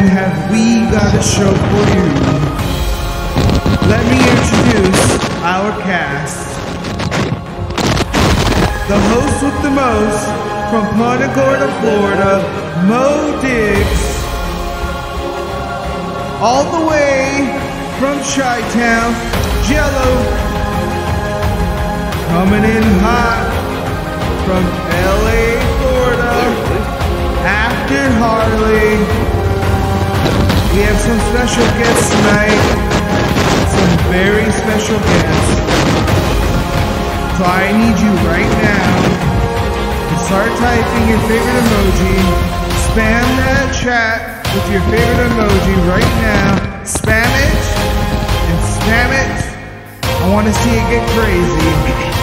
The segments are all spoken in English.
have we got a show for you. Let me introduce our cast. The host with the most, from Punta Gorda, Florida, Mo Diggs. All the way from Chi-Town, Jello. Coming in hot from LA, Florida, After Harley. We have some special guests tonight. Some very special guests. So I need you right now to start typing your favorite emoji. Spam that chat with your favorite emoji right now. Spam it and spam it. I want to see it get crazy.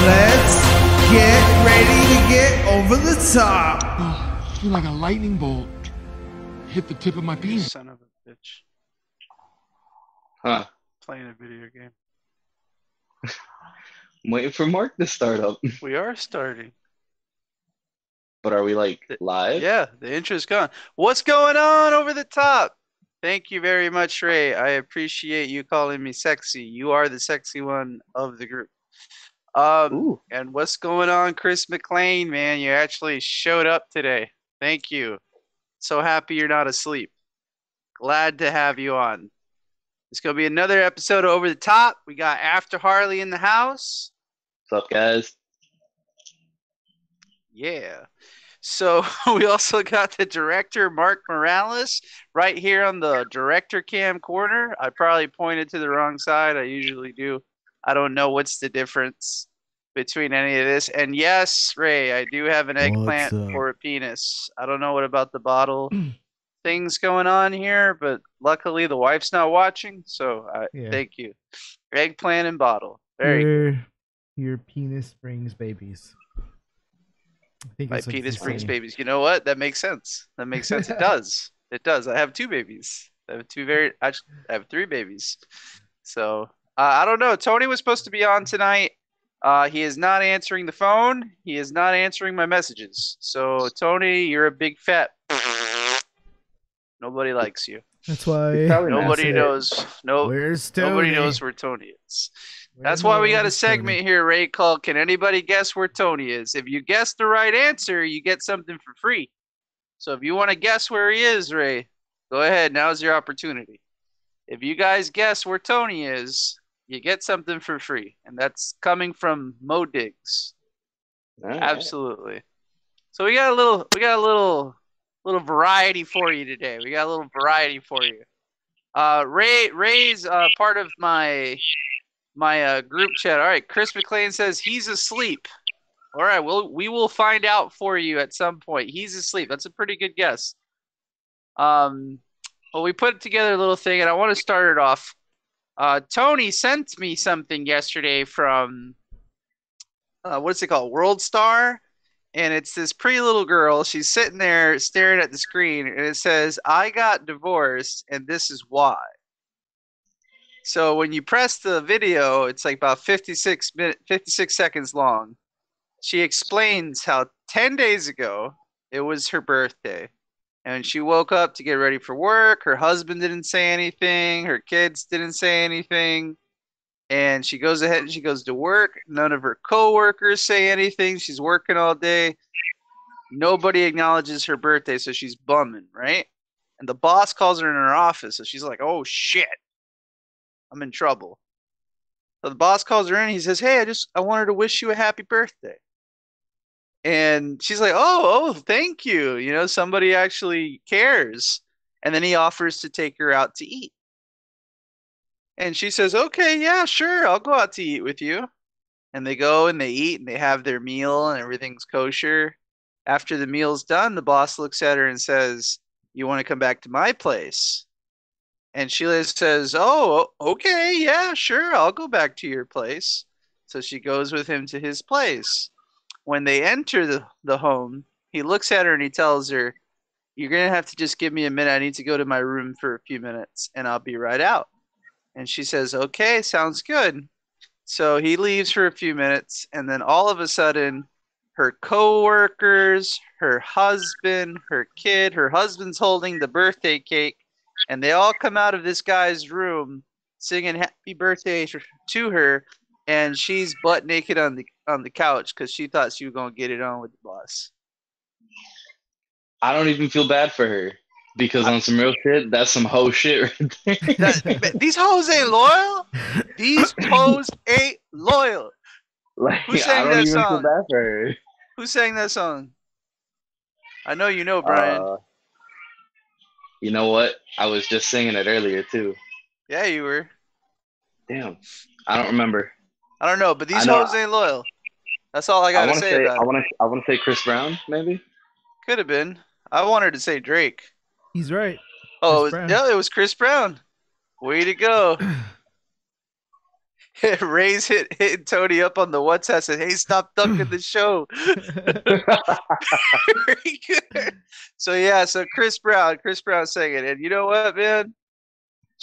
Let's get ready to get over the top. Oh, I feel like a lightning bolt hit the tip of my penis. Son of a bitch. Huh. Playing a video game. I'm waiting for Mark to start up. We are starting. But are we like live? Yeah, the intro's gone. What's going on over the top? Thank you very much, Ray. I appreciate you calling me sexy. You are the sexy one of the group. And what's going on, Chris McLean, man? You actually showed up today. Thank you. So happy you're not asleep. Glad to have you on. It's going to be another episode of Over the Top. We got After Harley in the house. What's up, guys? Yeah. So we also got the director, Mark Morales, right here on the director cam corner. I probably pointed to the wrong side. I usually do. I don't know what's the difference between any of this. And yes, Ray, I do have an eggplant for a penis. I don't know what about the bottle things going on here, but luckily the wife's not watching, so thank you. Eggplant and bottle. Your penis brings babies. My penis brings babies. You know what? That makes sense. That makes sense. It does. It does. I have two babies. I have three babies. So I don't know. Tony was supposed to be on tonight. He is not answering the phone. He is not answering my messages. So Tony, you're a big fat. Nobody likes you. That's why nobody knows. Where's Tony? Nobody knows where Tony is. That's why we got a segment here, Ray, called "Can Anybody Guess Where Tony Is?" If you guess the right answer, you get something for free. So if you want to guess where he is, Ray, go ahead. Now's your opportunity. If you guys guess where Tony is, you get something for free, and that's coming from Mo Diggs. Right. Absolutely. So we got a little variety for you today. We got a little variety for you. Ray's part of my group chat. All right, Chris McLean says he's asleep. All right, we will find out for you at some point. He's asleep. That's a pretty good guess. Well, we put together a little thing, and I want to start it off. Tony sent me something yesterday from what's it called? World Star. And it's this pretty little girl. She's sitting there staring at the screen, and it says, "I got divorced, and this is why." So when you press the video, it's like about 56 seconds long. She explains how 10 days ago, it was her birthday. And she woke up to get ready for work. Her husband didn't say anything. Her kids didn't say anything. And she goes ahead and she goes to work. None of her coworkers say anything. She's working all day. Nobody acknowledges her birthday, so she's bumming, right? And the boss calls her in her office, so she's like, "Oh shit, I'm in trouble." So the boss calls her in. He says, "Hey, I wanted to wish you a happy birthday." And she's like, "Oh, thank you. You know, somebody actually cares." And then he offers to take her out to eat. And she says, "Okay, yeah, sure, I'll go out to eat with you." And they go and they eat and they have their meal and everything's kosher. After the meal's done, the boss looks at her and says, "You want to come back to my place?" And Sheila says, "Oh, okay, yeah, sure, I'll go back to your place." So she goes with him to his place. When they enter the home, he looks at her and he tells her, "You're going to have to just give me a minute. I need to go to my room for a few minutes and I'll be right out." And she says, okay, sounds good. So he leaves for a few minutes, and then all of a sudden, her coworkers, her husband, her kid, her husband's holding the birthday cake, and they all come out of this guy's room singing happy birthday to her, and she's butt naked on the couch because she thought she was gonna get it on with the boss. I don't even feel bad for her because on some real shit, that's some hoe shit right there. These hoes ain't loyal. These hoes ain't loyal. Like, Who sang I don't that even feel song? bad for her. Who sang that song? I know you know, Brian. You know what? I was just singing it earlier too. Yeah, you were. Damn, I don't remember. I don't know, but these I know. hoes ain't loyal. That's all I gotta want to say about it. I want to say Chris Brown, maybe. Could have been. I wanted to say Drake. He's right. Oh, Brown. yeah, it was Chris Brown. Way to go. Ray's hitting Tony up on the WhatsApp, said, hey, stop ducking the show. Very good. So Chris Brown sang it. And you know what, man?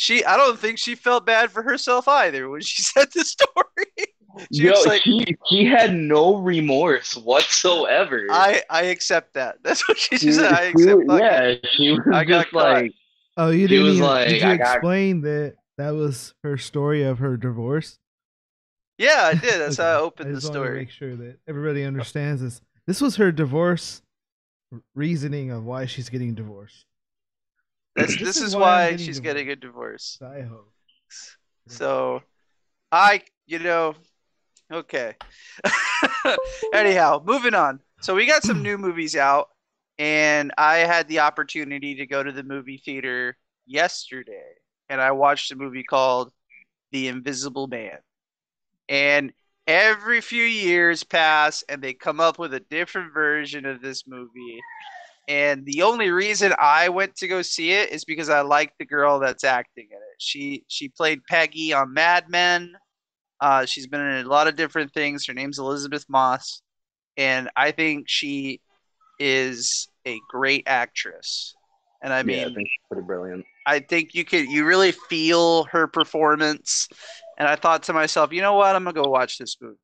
I don't think she felt bad for herself either when she said the story. She had no remorse whatsoever. I accept that. That's what she said. I accept. Yeah, she was I got just like. Oh, you She didn't was even, like, did you I got- explain that was her story of her divorce? Yeah, I did. That's how I opened the just wanted to story. make sure that everybody understands this. This was her divorce reasoning of why she's getting divorced. This is I'm why getting she's divorced. getting a divorce. I hope. So, okay. Anyhow, moving on. So we got some new movies out, and I had the opportunity to go to the movie theater yesterday, and I watched a movie called The Invisible Man. And every few years pass, and they come up with a different version of this movie. And the only reason I went to go see it is because I liked the girl that's acting in it. She played Peggy on Mad Men. She's been in a lot of different things. Her name's Elizabeth Moss, and I think she is a great actress. And I mean, I think she's pretty brilliant. I think you really feel her performance. And I thought to myself, you know what? I'm gonna go watch this movie.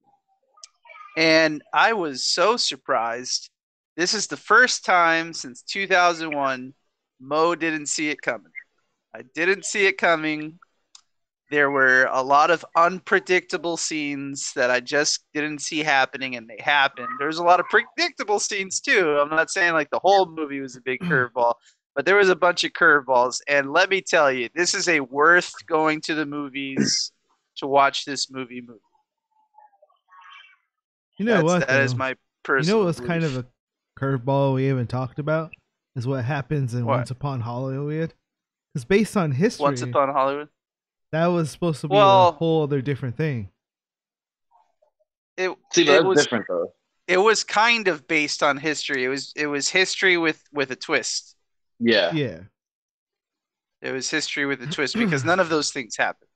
And I was so surprised. This is the first time since 2001 Mo didn't see it coming. I didn't see it coming. There were a lot of unpredictable scenes that I just didn't see happening, and they happened. There's a lot of predictable scenes too. I'm not saying like the whole movie was a big curveball, but there was a bunch of curveballs. And let me tell you, this is a worth going to the movies to watch this movie. You know what? That is my personal. You know what's kind of a curveball we haven't talked about is what happens in Once Upon Hollywood. Because based on history, Once Upon Hollywood, that was supposed to be a whole other different thing. It was was different though. It was kind of based on history. It was history with a twist. Yeah. Yeah. It was history with a twist because none of those things happened.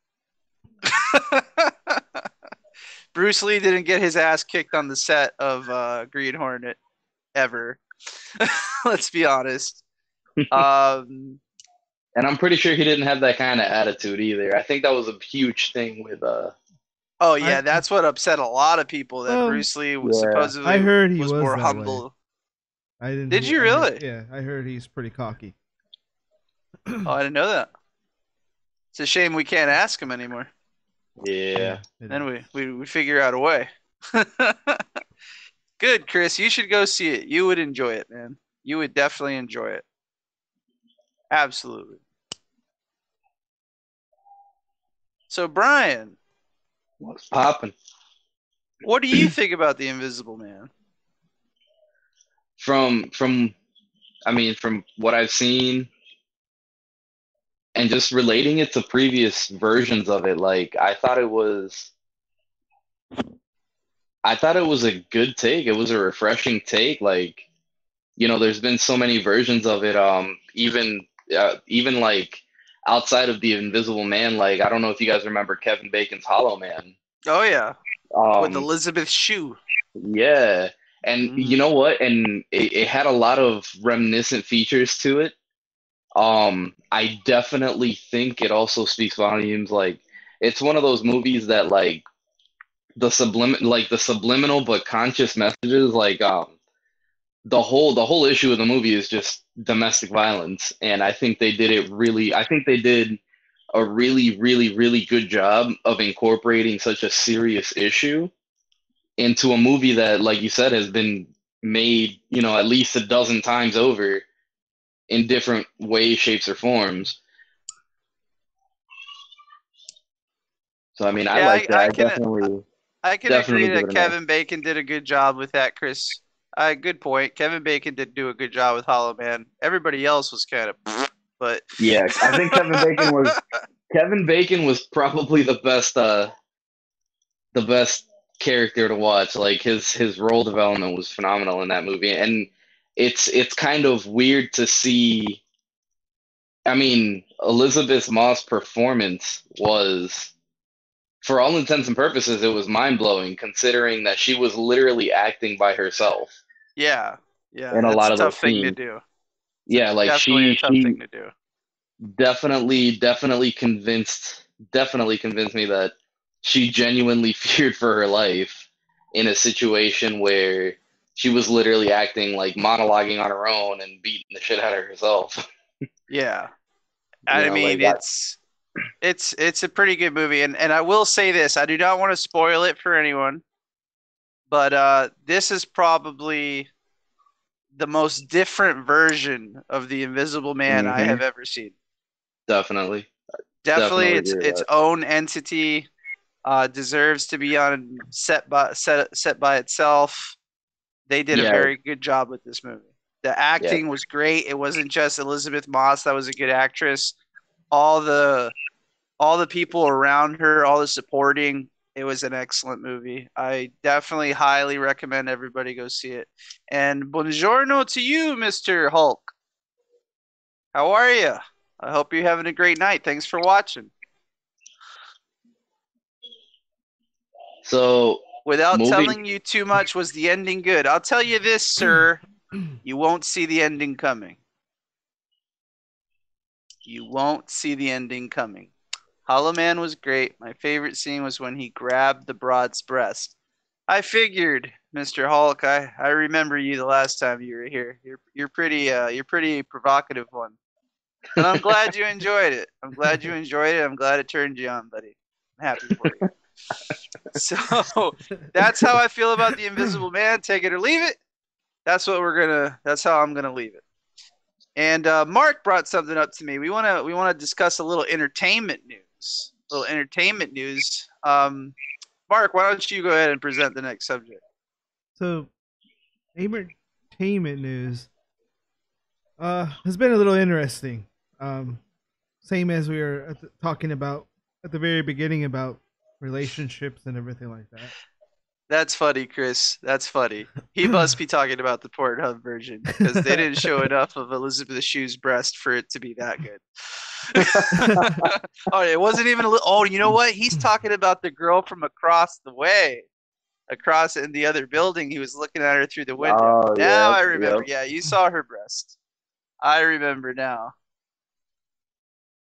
Bruce Lee didn't get his ass kicked on the set of Green Hornet ever. Let's be honest. And I'm pretty sure he didn't have that kind of attitude either. I think that was a huge thing with Oh yeah, that's what upset a lot of people. That Bruce Lee was supposedly I heard he was more that humble. Way. I didn't. Did you really? I heard he's pretty cocky. Oh, I didn't know that. It's a shame we can't ask him anymore. Yeah. Then we figure out a way. Good, Chris. You should go see it. You would enjoy it, man. You would definitely enjoy it. Absolutely. So, Brian, what's popping? What do you think about The Invisible Man? From what I've seen and just relating it to previous versions of it, like I thought it was a good take. It was a refreshing take. Like, you know, there's been so many versions of it. Even like outside of The Invisible Man, like I don't know if you guys remember Kevin Bacon's Hollow Man. Oh yeah, with Elizabeth Shue. Yeah, and you know what? And it had a lot of reminiscent features to it. I definitely think it also speaks volumes. Like it's one of those movies that the subliminal but conscious messages. The whole issue of the movie is just domestic violence, and I think they did it really. I think they did a really, really, really good job of incorporating such a serious issue into a movie that, like you said, has been made, at least a dozen times over in different ways, shapes, or forms. So I mean, I Yeah, like that. I I can I can agree definitely give that it an A. Kevin Bacon did a good job with that, Chris. Good point. Kevin Bacon did do a good job with Hollow Man. Everybody else was kind of, but Yeah, I think Kevin Bacon was probably the best character to watch. Like his role development was phenomenal in that movie, and it's kind of weird to see. I mean, Elizabeth Moss' performance was, for all intents and purposes, it was mind blowing considering that she was literally acting by herself yeah, yeah, in a that's lot a of tough those thing to scenes. do. Yeah, like Definitely a she tough she thing to do. definitely convinced me that she genuinely feared for her life in a situation where she was literally acting like monologuing on her own and beating the shit out of herself. Yeah, You I know, mean like I, it's a pretty good movie, and I will say this: I do not want to spoil it for anyone, but this is probably the most different version of the Invisible Man I have hmm ever seen. definitely, Definitely, definitely it's agree with its that. own entity. Deserves to be on set by itself. They did a Yeah, very good job with this movie. The yeah, acting was great. It wasn't just Elizabeth Moss that was a good actress. All the all the people around her, all the supporting. It was an excellent movie. I definitely highly recommend everybody go see it. And buongiorno to you, Mr. Hulk. How are you? I hope you're having a great night. Thanks for watching. So Without moving, telling you too much, was the ending good? I'll tell you this, sir. You won't see the ending coming. You won't see the ending coming. Hollow Man was great. My favorite scene was when he grabbed the broad's breast. I figured, Mr. Hulk, I remember you the last time you were here. You're pretty provocative one. But I'm glad you enjoyed it. I'm glad you enjoyed it. I'm glad it turned you on, buddy. I'm happy for you. So that's how I feel about the Invisible Man. Take it or leave it. That's how I'm gonna leave it. And Mark brought something up to me. We wanna discuss a little entertainment news. A little entertainment news. Mark, why don't you go ahead and present the next subject? So, entertainment news has been a little interesting. Um, Same as we were talking about at the very beginning about relationships and everything like That's funny, Chris. That's funny. He that. must be talking about the Pornhub version because they didn't show enough of Elizabeth Shue's breast for it to be that good. Oh, it wasn't even a little. Oh, you know what? He's talking about the girl from across the way, across in the other building. He was looking at her through the window. oh Now yeah, I remember. yep. Yeah, you saw her breast. I remember now.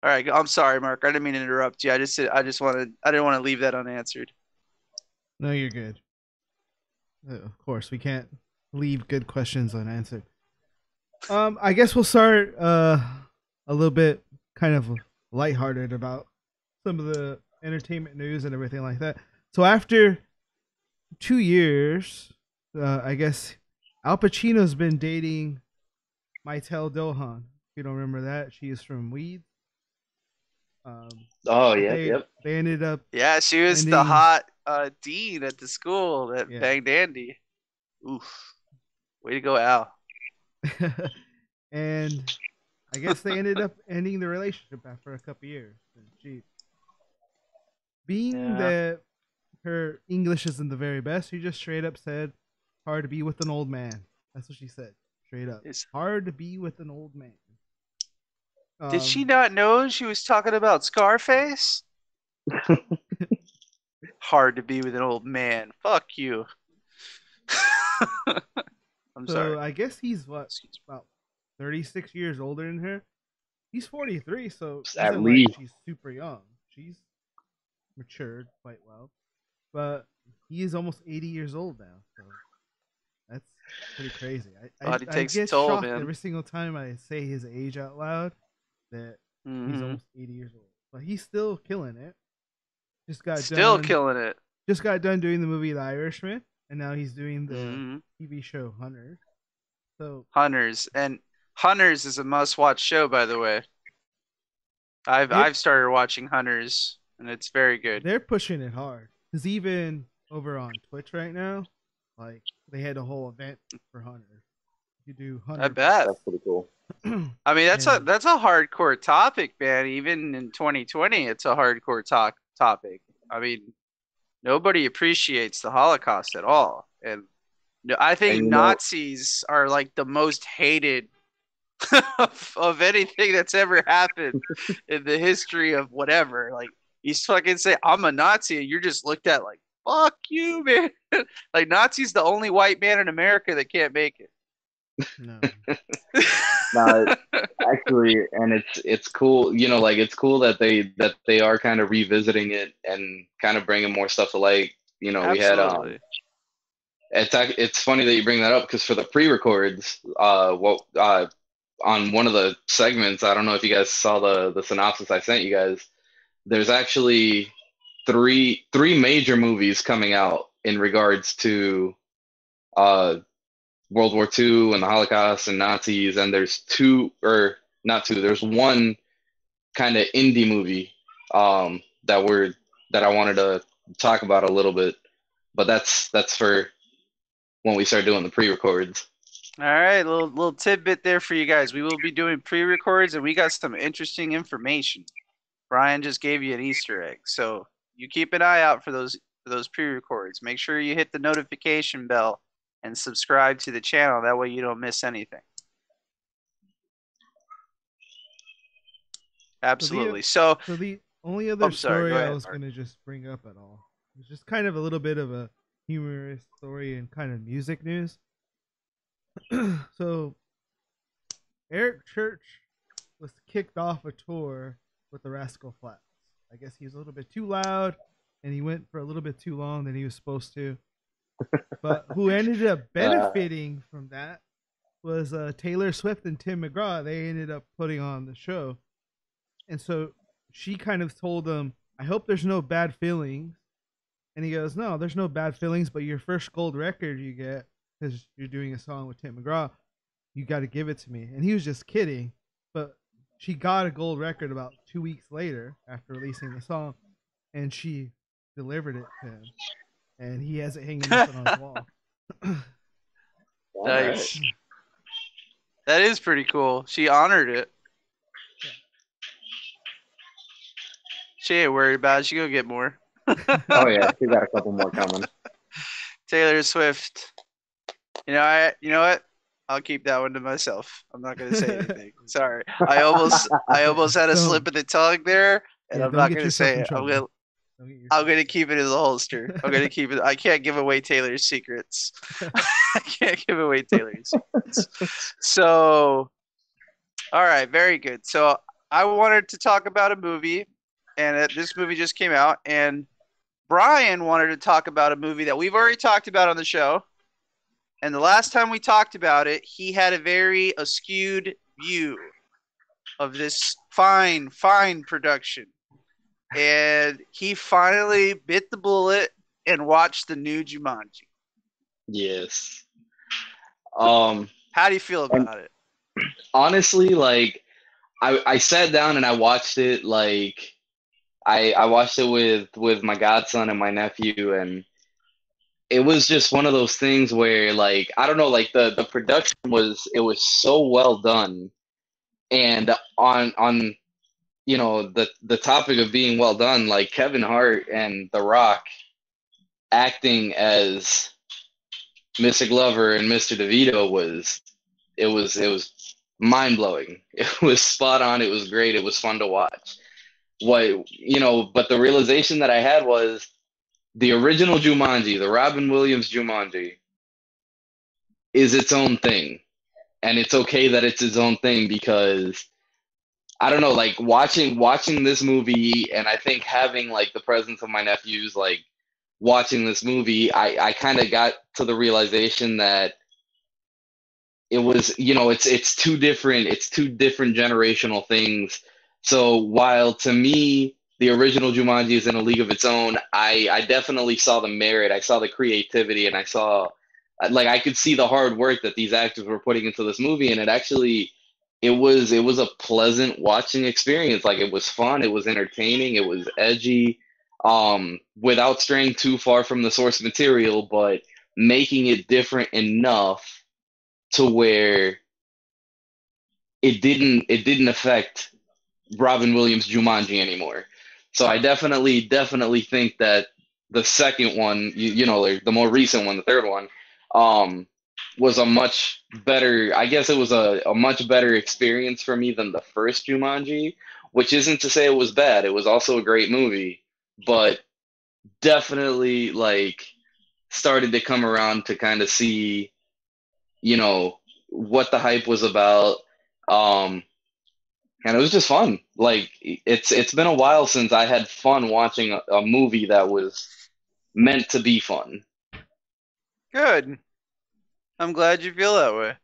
All right, I'm sorry, Mark. I didn't mean to interrupt you. I didn't want to leave that unanswered. No, you're good. Of course, we can't leave good questions unanswered. I guess we'll start a little bit kind of lighthearted about some of the entertainment news and everything like that. So after 2 years, I guess Al Pacino's been dating Maitel Dohan. If you don't remember that, she is from Weeds. Oh But yep, they yep. they ended up Yeah, she was the ending. hot dean at the school that Yeah. banged Andy. Oof. Way to go, Al. And I guess they ended up ending the relationship after a couple years. And she, being Yeah. that her English isn't the very best, she just straight up said, "Hard to be with an old man." That's what she said, straight up. Is Hard to be with an old man. Did she Um, not know she was talking about Scarface? Hard to be with an old man. Fuck you. I'm sorry. so I guess he's what, Excuse about 36 years older than her. He's 43, so it At isn't like least. she's super young. She's matured quite well, but he is almost 80 years old now. So that's pretty crazy. Body I takes a get toll, shocked man. every single time I say his age out loud that he's Mhm. almost 80 years old, but he's still killing it. Still killing it. Just got done doing the movie The Irishman, and now he's doing the Mhm. TV show Hunters. So Hunters, and Hunters is a must-watch show, by the way. I've started watching Hunters, and it's very good. they're pushing it hard because even over on Twitch right now, like they had a whole event for Hunters. You do I Hunters. bet. That's pretty cool. I mean, that's And- a hardcore topic, man. Even in 2020, it's a hardcore topic. I mean, nobody appreciates the Holocaust at all, and I think And you know- Nazis are like the most hated of anything that's ever happened in the history of whatever. Like, you fucking say I'm a Nazi, and you're just looked at like, fuck you, man. Like, Nazi's the only white man in America that can't make it. No. No, actually, and it's cool. You know, like it's cool that they are kind of revisiting it and kind of bringing more stuff to light. You know, we had Absolutely. it's funny that you bring that up because for the pre-records, on one of the segments, I don't know if you guys saw the synopsis I sent you guys. There's actually three major movies coming out in regards to World War II and the Holocaust and Nazis, and there's there's one kind of indie movie that I wanted to talk about a little bit, but that's for when we start doing the pre-records. All right, little tidbit there for you guys. We will be doing pre-records, and we got some interesting information. Brian just gave you an Easter egg, so you keep an eye out for those pre-records. Make sure you hit the notification bell and subscribe to the channel. That way you don't miss anything. Absolutely. So the only other sorry, story go I ahead, was Mark. going to just bring up at all was just kind of a little bit of a humorous story and kind of music news. So, Eric Church was kicked off a tour with the Rascal Flatts. I guess he was a little bit too loud, and he went for a little bit too long than he was supposed to. But who ended up benefiting from that was Taylor Swift and Tim McGraw. They ended up putting on the show. And so she kind of told him, I hope there's no bad feelings. And he goes, no, there's no bad feelings, but your first gold record you get, because you're doing a song with Tim McGraw, you got to give it to me. And he was just kidding. But she got a gold record about 2 weeks later after releasing the song. And she delivered it to him. And he has it hanging up on his wall. Nice. That is pretty cool. She honored it. She ain't worried about it. She gonna get more. Oh yeah, we got a couple more coming. Taylor Swift. You know what? I'll keep that one to myself. I'm not gonna say anything. Sorry. I almost had a Don't. slip of the tongue there, and Yeah, I'm don't not get gonna yourself say in it. trouble. Don't get yourself I'm gonna in keep it in the holster. I'm gonna keep it. I can't give away Taylor's secrets. I can't give away Taylor's secrets. So, all right, very good. So I wanted to talk about a movie, and this movie just came out, and Brian wanted to talk about a movie that we've already talked about on the show. And the last time we talked about it, he had a very skewed view of this fine production. And he finally bit the bullet and watched the new Jumanji. Yes. How do you feel about it? Honestly, like I sat down and I watched it. Like I watched it with my godson and my nephew, and it was just one of those things where, like, I don't know, like the production was so well done, and on you know the topic of being well done, like Kevin Hart and The Rock acting as Mr. Glover and Mr. DeVito was mind blowing. It was spot on. It was great. It was fun to watch. But the realization that I had was the original Jumanji, the Robin Williams Jumanji, is its own thing. And it's okay that it's its own thing because I don't know, like watching this movie, and I think having like the presence of my nephews, like watching this movie, I kind of got to the realization that it was, it's two different generational things. So while to me the original Jumanji is in a league of its own, I definitely saw the merit, I saw the creativity, and I saw, like, I could see the hard work that these actors were putting into this movie, and it was a pleasant watching experience. Like, it was fun, it was entertaining, it was edgy, without straying too far from the source material, but making it different enough to where it didn't affect Robin Williams' Jumanji anymore. So I definitely think that the second one, like the more recent one, the third one, um, was a much better. I guess it was a much better experience for me than the first Jumanji, which isn't to say it was bad. It was also a great movie, but definitely like started to come around to kind of see, you know, what the hype was about. Um, and it was just fun. Like, it's been a while since I had fun watching a movie that was meant to be fun. Good. I'm glad you feel that way.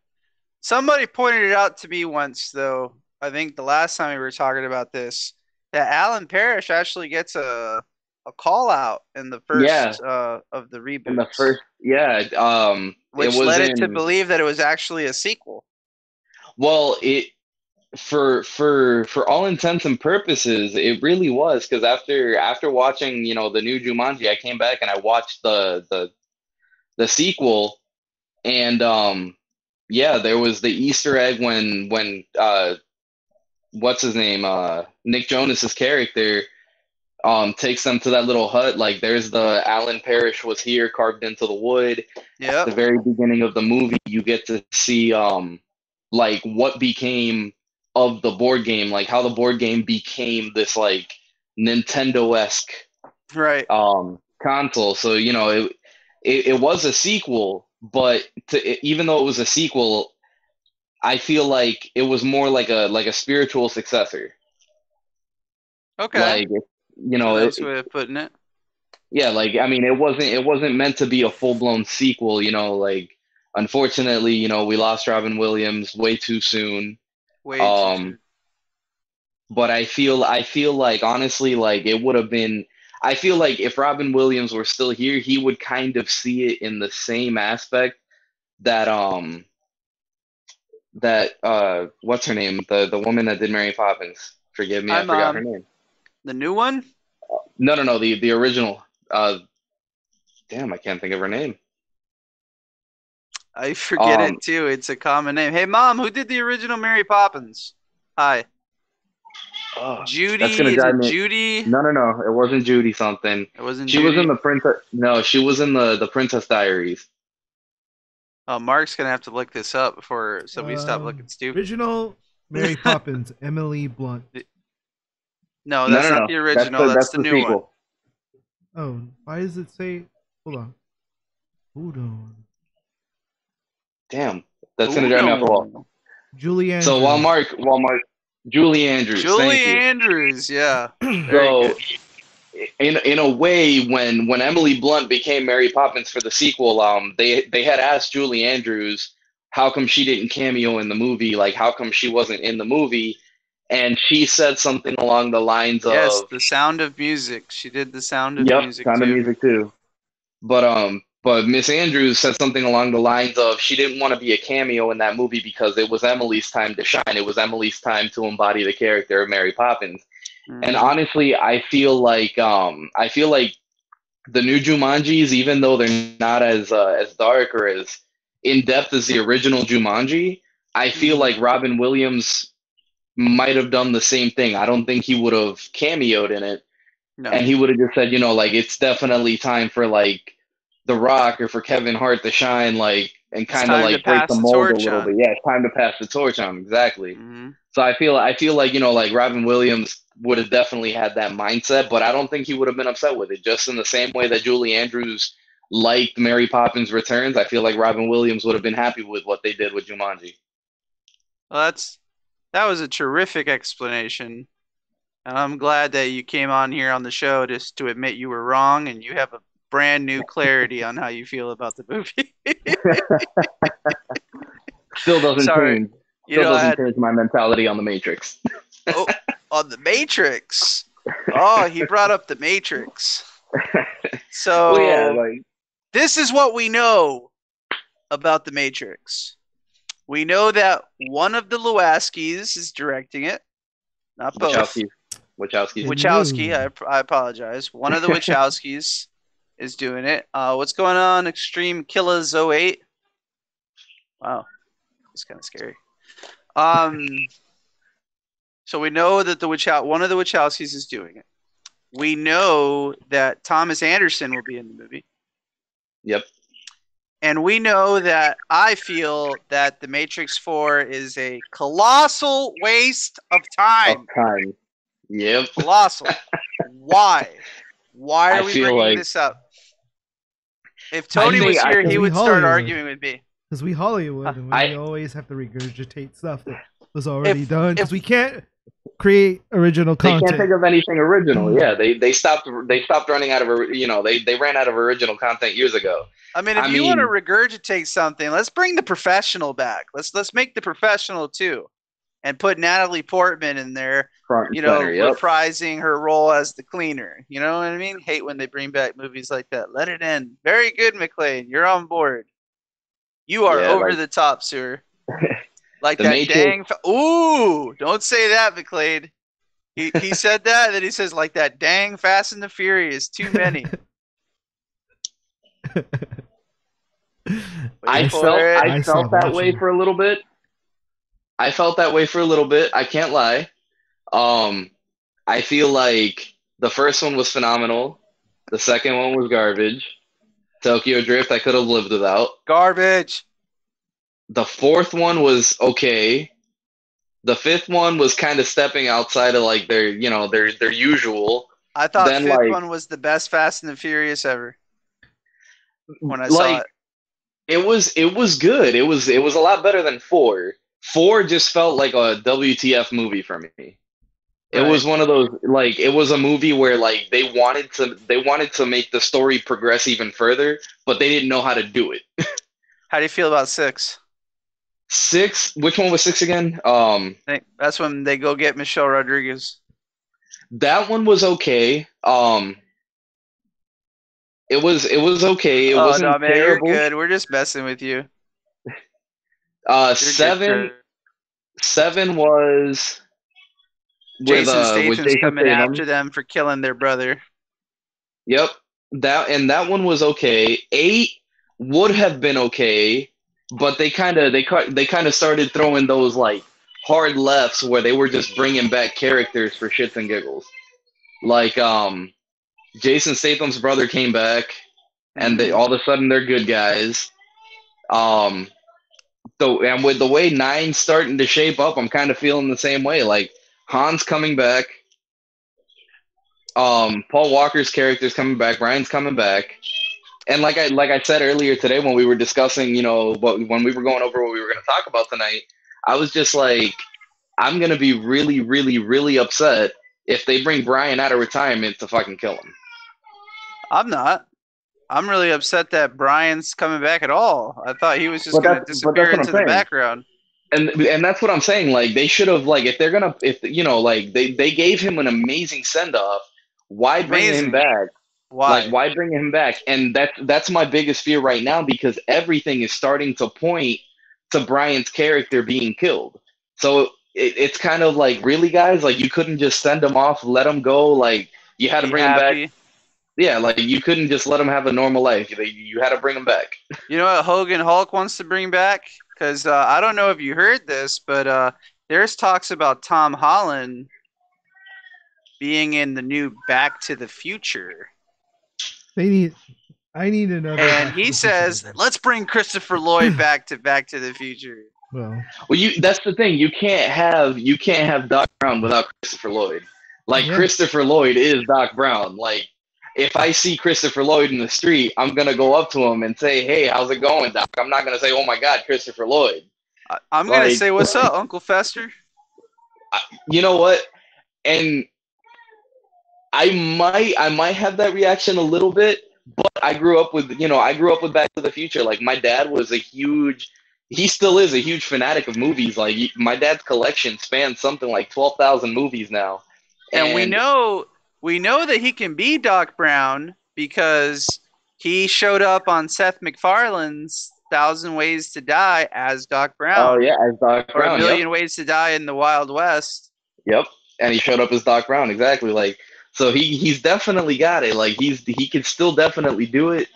Somebody pointed it out to me once, though. I think the last time we were talking about this, that Alan Parrish actually gets a call out in the Yeah, first of the in the reboots, first, yeah, it which was led it to in, believe that it was actually a sequel. well, it for all intents and purposes, it really was, because after watching, the new Jumanji, I came back and I watched the sequel, and yeah, there was the Easter egg when what's his name, Nick Jonas's character takes them to that little hut. Like, there's the Alan Parrish was here carved into the wood. At the Yep. very beginning of the movie, you get to see like what became of the board game, like how the board game became this like Nintendo-esque Right. console. So, it was a sequel, but even though it was a sequel, I feel like it was more like a spiritual successor. Okay. Like, It's a nice way of putting it. yeah, like, I mean, it wasn't meant to be a full-blown sequel, like, unfortunately, we lost Robin Williams way too soon. Way too Um, soon. but I feel like, honestly, like, it would have been, I feel like if Robin Williams were still here, he would kind of see it in the same aspect that what's her name? The woman that did Mary Poppins. Forgive me, I I'm forgot her name. the new one. No, the original. Damn, I can't think of her name. I forget Um, it too. It's a common name. Hey, mom, who did the original Mary Poppins? Hi, Oh, that's Judy. gonna Is drive it me. Judy? No, it wasn't Judy something. It wasn't She was in Judy. the Princess. No, she was in the Princess Diaries. Oh, Mark's gonna have to look this up before so we stop looking stupid. Original Mary Poppins, Emily Blunt. No, No, that's no, not no. the That's original. the That's that's the the new one. sequel. Oh, why does it say? Hold on. Hold on. Damn, that's gonna Oh drive me off the wall. no, Julie So Andrews. While Mark, Julie Andrews, Julie thank you. Andrews. Yeah, very So good. in a way, when Emily Blunt became Mary Poppins for the sequel, they had asked Julie Andrews how come she didn't cameo in the movie, like how come she wasn't in the movie, and she said something along the lines Yes, of, The Sound of Music. She did The Sound of "Yep, Music Sound of too. Music too." But Miss Andrews said something along the lines of she didn't want to be a cameo in that movie because it was Emily's time to shine. It was Emily's time to embody the character of Mary Poppins. And Hmm. honestly, I feel like the new Jumanjis, even though they're not as dark or as in depth as the original Jumanji, I feel Hmm. like Robin Williams might have done the same thing. I don't think he would have cameoed in it, No, and he would have just said, like, it's definitely time for like The Rock or for Kevin Hart to shine, like, and it's kind of time to like break the pass the mold a torch little bit. on. Yeah, it's time to pass the torch on. Exactly. Hmm. So I feel like, like Robin Williams would have definitely had that mindset, but I don't think he would have been upset with it. Just in the same way that Julie Andrews liked Mary Poppins Returns, I feel like Robin Williams would have been happy with what they did with Jumanji. Well, That was a terrific explanation. And I'm glad that you came on here on the show just to admit you were wrong and you have a brand new clarity on how you feel about the movie. Still doesn't Sorry. change. You Still know, doesn't change my mentality on the Matrix. oh, on the Matrix. Oh, he brought up the Matrix. So, Well, yeah, like this is what we know about the Matrix. We know that one of the Lewaskis is directing it, not both. Wachowski. Wachowski, I apologize. One of the Wachowskis is doing it. What's going on, Extreme Killers 08? Wow, it's kind of scary. So we know that one of the Wachowskis is doing it. We know that Thomas Anderson will be in the movie. Yep. And we know that I feel that The Matrix 4 is a colossal waste of time. Yep. Colossal. Why? Why are we bringing like this up? If Tony was here, he would start arguing with me. Because we Hollywood, and we always have to regurgitate stuff that was already done. Because we can't create original content. They can't think of anything original. Yeah, they stopped running out of they ran out of original content years ago. I mean, if you want to regurgitate something, let's bring The Professional back. Let's make The Professional too, and put Natalie Portman in there. Reprising her role as the cleaner. You know what I mean? Hate when they bring back movies like that. Let it end. Very good, McLean. You're on board. You are over the top, sir. Like that Matrix. Dang. Ooh, don't say that, McLean. He said that, and then he says, like that dang Fast and the Furious. Too many. I felt that way for a little bit. I can't lie. I feel like the first one was phenomenal. The second one was garbage. Tokyo Drift, I could have lived without. Garbage. The fourth one was okay. The fifth one was kind of stepping outside of like their usual. I thought the fifth one was the best Fast and the Furious ever. When I saw it. It was good. It was a lot better than 4. 4 just felt like a WTF movie for me. Right. It was one of those, like, it was a movie where like they wanted to make the story progress even further, but they didn't know how to do it. How do you feel about 6? 6? Which one was 6 again? I think that's when they go get Michelle Rodriguez. That one was okay. It was okay. It wasn't terrible. You're good. We're just messing with you. 7 was Jason Statham's coming after them for killing their brother. Yep. That one was okay. 8 would have been okay, but they kind of started throwing those like hard lefts where they were just bringing back characters for shits and giggles. Like Jason Statham's brother came back, and all of a sudden they're good guys. And with the way 9's starting to shape up, I'm kind of feeling the same way. Like Han's coming back, Paul Walker's character's coming back, Ryan's coming back, and like I said earlier today when we were discussing, when we were going over what we were going to talk about tonight, I was just like, I'm gonna be really, really, really upset if they bring Brian out of retirement to fucking kill him. I'm not. I'm really upset that Brian's coming back at all. I thought he was just going to disappear into the background. And that's what I'm saying. Like they should have, like, they gave him an amazing send off. Why bring him back? Why? Like why bring him back? And that's my biggest fear right now, because everything is starting to point to Brian's character being killed. So it's kind of like, really, guys? Like you couldn't just send him off, let him go. Like you had to bring him back. Yeah, like you couldn't just let him have a normal life. You had to bring him back. You know what Hogan Hulk wants to bring back? Because I don't know if you heard this, but there's talks about Tom Holland being in the new Back to the Future. I need another. And he says, "Let's bring Christopher Lloyd back to the Future." Well, that's the thing. You can't have Doc Brown without Christopher Lloyd. Like Christopher Lloyd is Doc Brown. Like. If I see Christopher Lloyd in the street, I'm going to go up to him and say, hey, how's it going, Doc? I'm not going to say, oh, my God, Christopher Lloyd. I'm going to say, what's up, Uncle Fester? You know what? And I might have that reaction a little bit, but I grew up with Back to the Future. Like my dad was he still is a huge fanatic of movies. Like my dad's collection spans something like 12,000 movies now. And And we know that he can be Doc Brown because he showed up on Seth MacFarlane's Thousand Ways to Die as Doc oh Brown, yeah, as Doc or A Brown. Million Yep. Ways to Die in the Wild West. Yep. And he showed up as Doc Brown, exactly. Like so he's definitely got it. Like he can still definitely do it.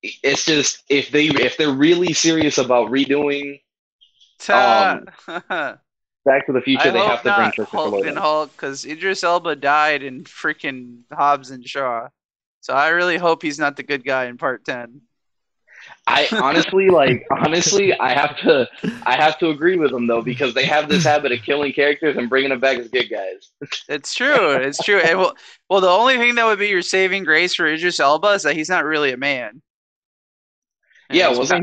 It's just if they're really serious about redoing Ta- Back to the I Future, they hope have to bring not Christopher Hulk and Lloyd. Hulk, because Idris Elba died in freaking Hobbs and Shaw. So I really hope he's not the good guy in part 10. I honestly, I have to agree with them though, because they have this habit of killing characters and bringing them back as good guys. It's true. It's true. And well, the only thing that would be your saving grace for Idris Elba is that he's not really a man. And Yeah, he's wasn't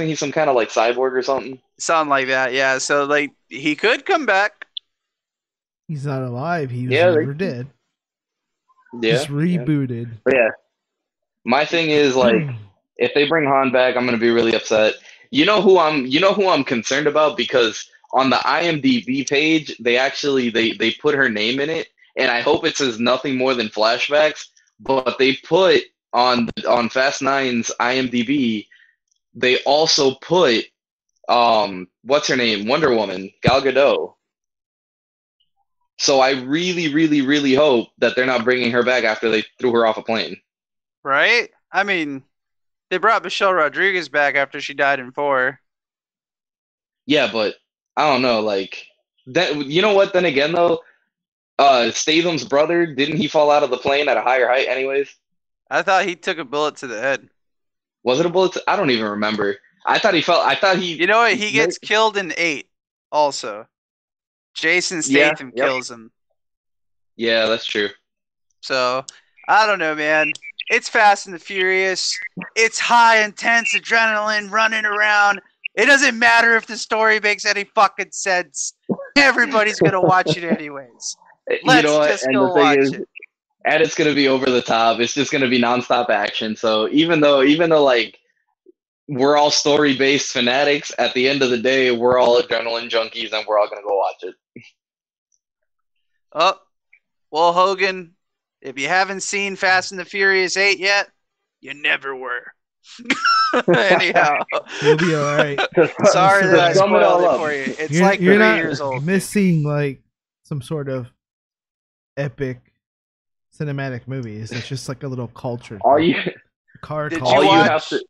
he some kind of like cyborg or something? something like that. Yeah. So like he could come back. He's not alive. He was Yeah, never dead. Yeah. Just rebooted. But yeah, my thing is like, if they bring Han back, I'm gonna be really upset. You know who I'm concerned about, because on the IMDb page they put her name in it, and I hope it says nothing more than flashbacks. But they put on Fast 9's IMDb, they also put what's her name, Wonder Woman, Gal Gadot. So I really, really, really hope that they're not bringing her back after they threw her off a plane. Right? I mean, they brought Michelle Rodriguez back after she died in 4. Yeah, but I don't know, like that. You know what? Then again, though, Statham's brother, didn't he fall out of the plane at a higher height? Anyways, I thought he took a bullet to the head. was it a bullet? I don't even remember. I thought he fell. I thought he. You know what? He gets killed in 8 also. Jason Statham kills him. Yeah, that's true. So, I don't know, man. It's Fast and the Furious. It's high, intense adrenaline running around. It doesn't matter if the story makes any fucking sense. Everybody's going to watch it anyways. Let's just go watch it. And it's going to be over the top. It's just going to be nonstop action. So even though like we're all story-based fanatics, at the end of the day, we're all adrenaline junkies, and we're all going to go watch it. Oh, well, Hogan, if you haven't seen Fast and the Furious 8 yet, you never were. Anyhow, You'll be all right. sorry that I sum it spoiled all it up. for you. It's You're like 3 not years old. missing like some sort of epic cinematic movies. It's just like a little culture. All you, car Did culture. you all you watch have to.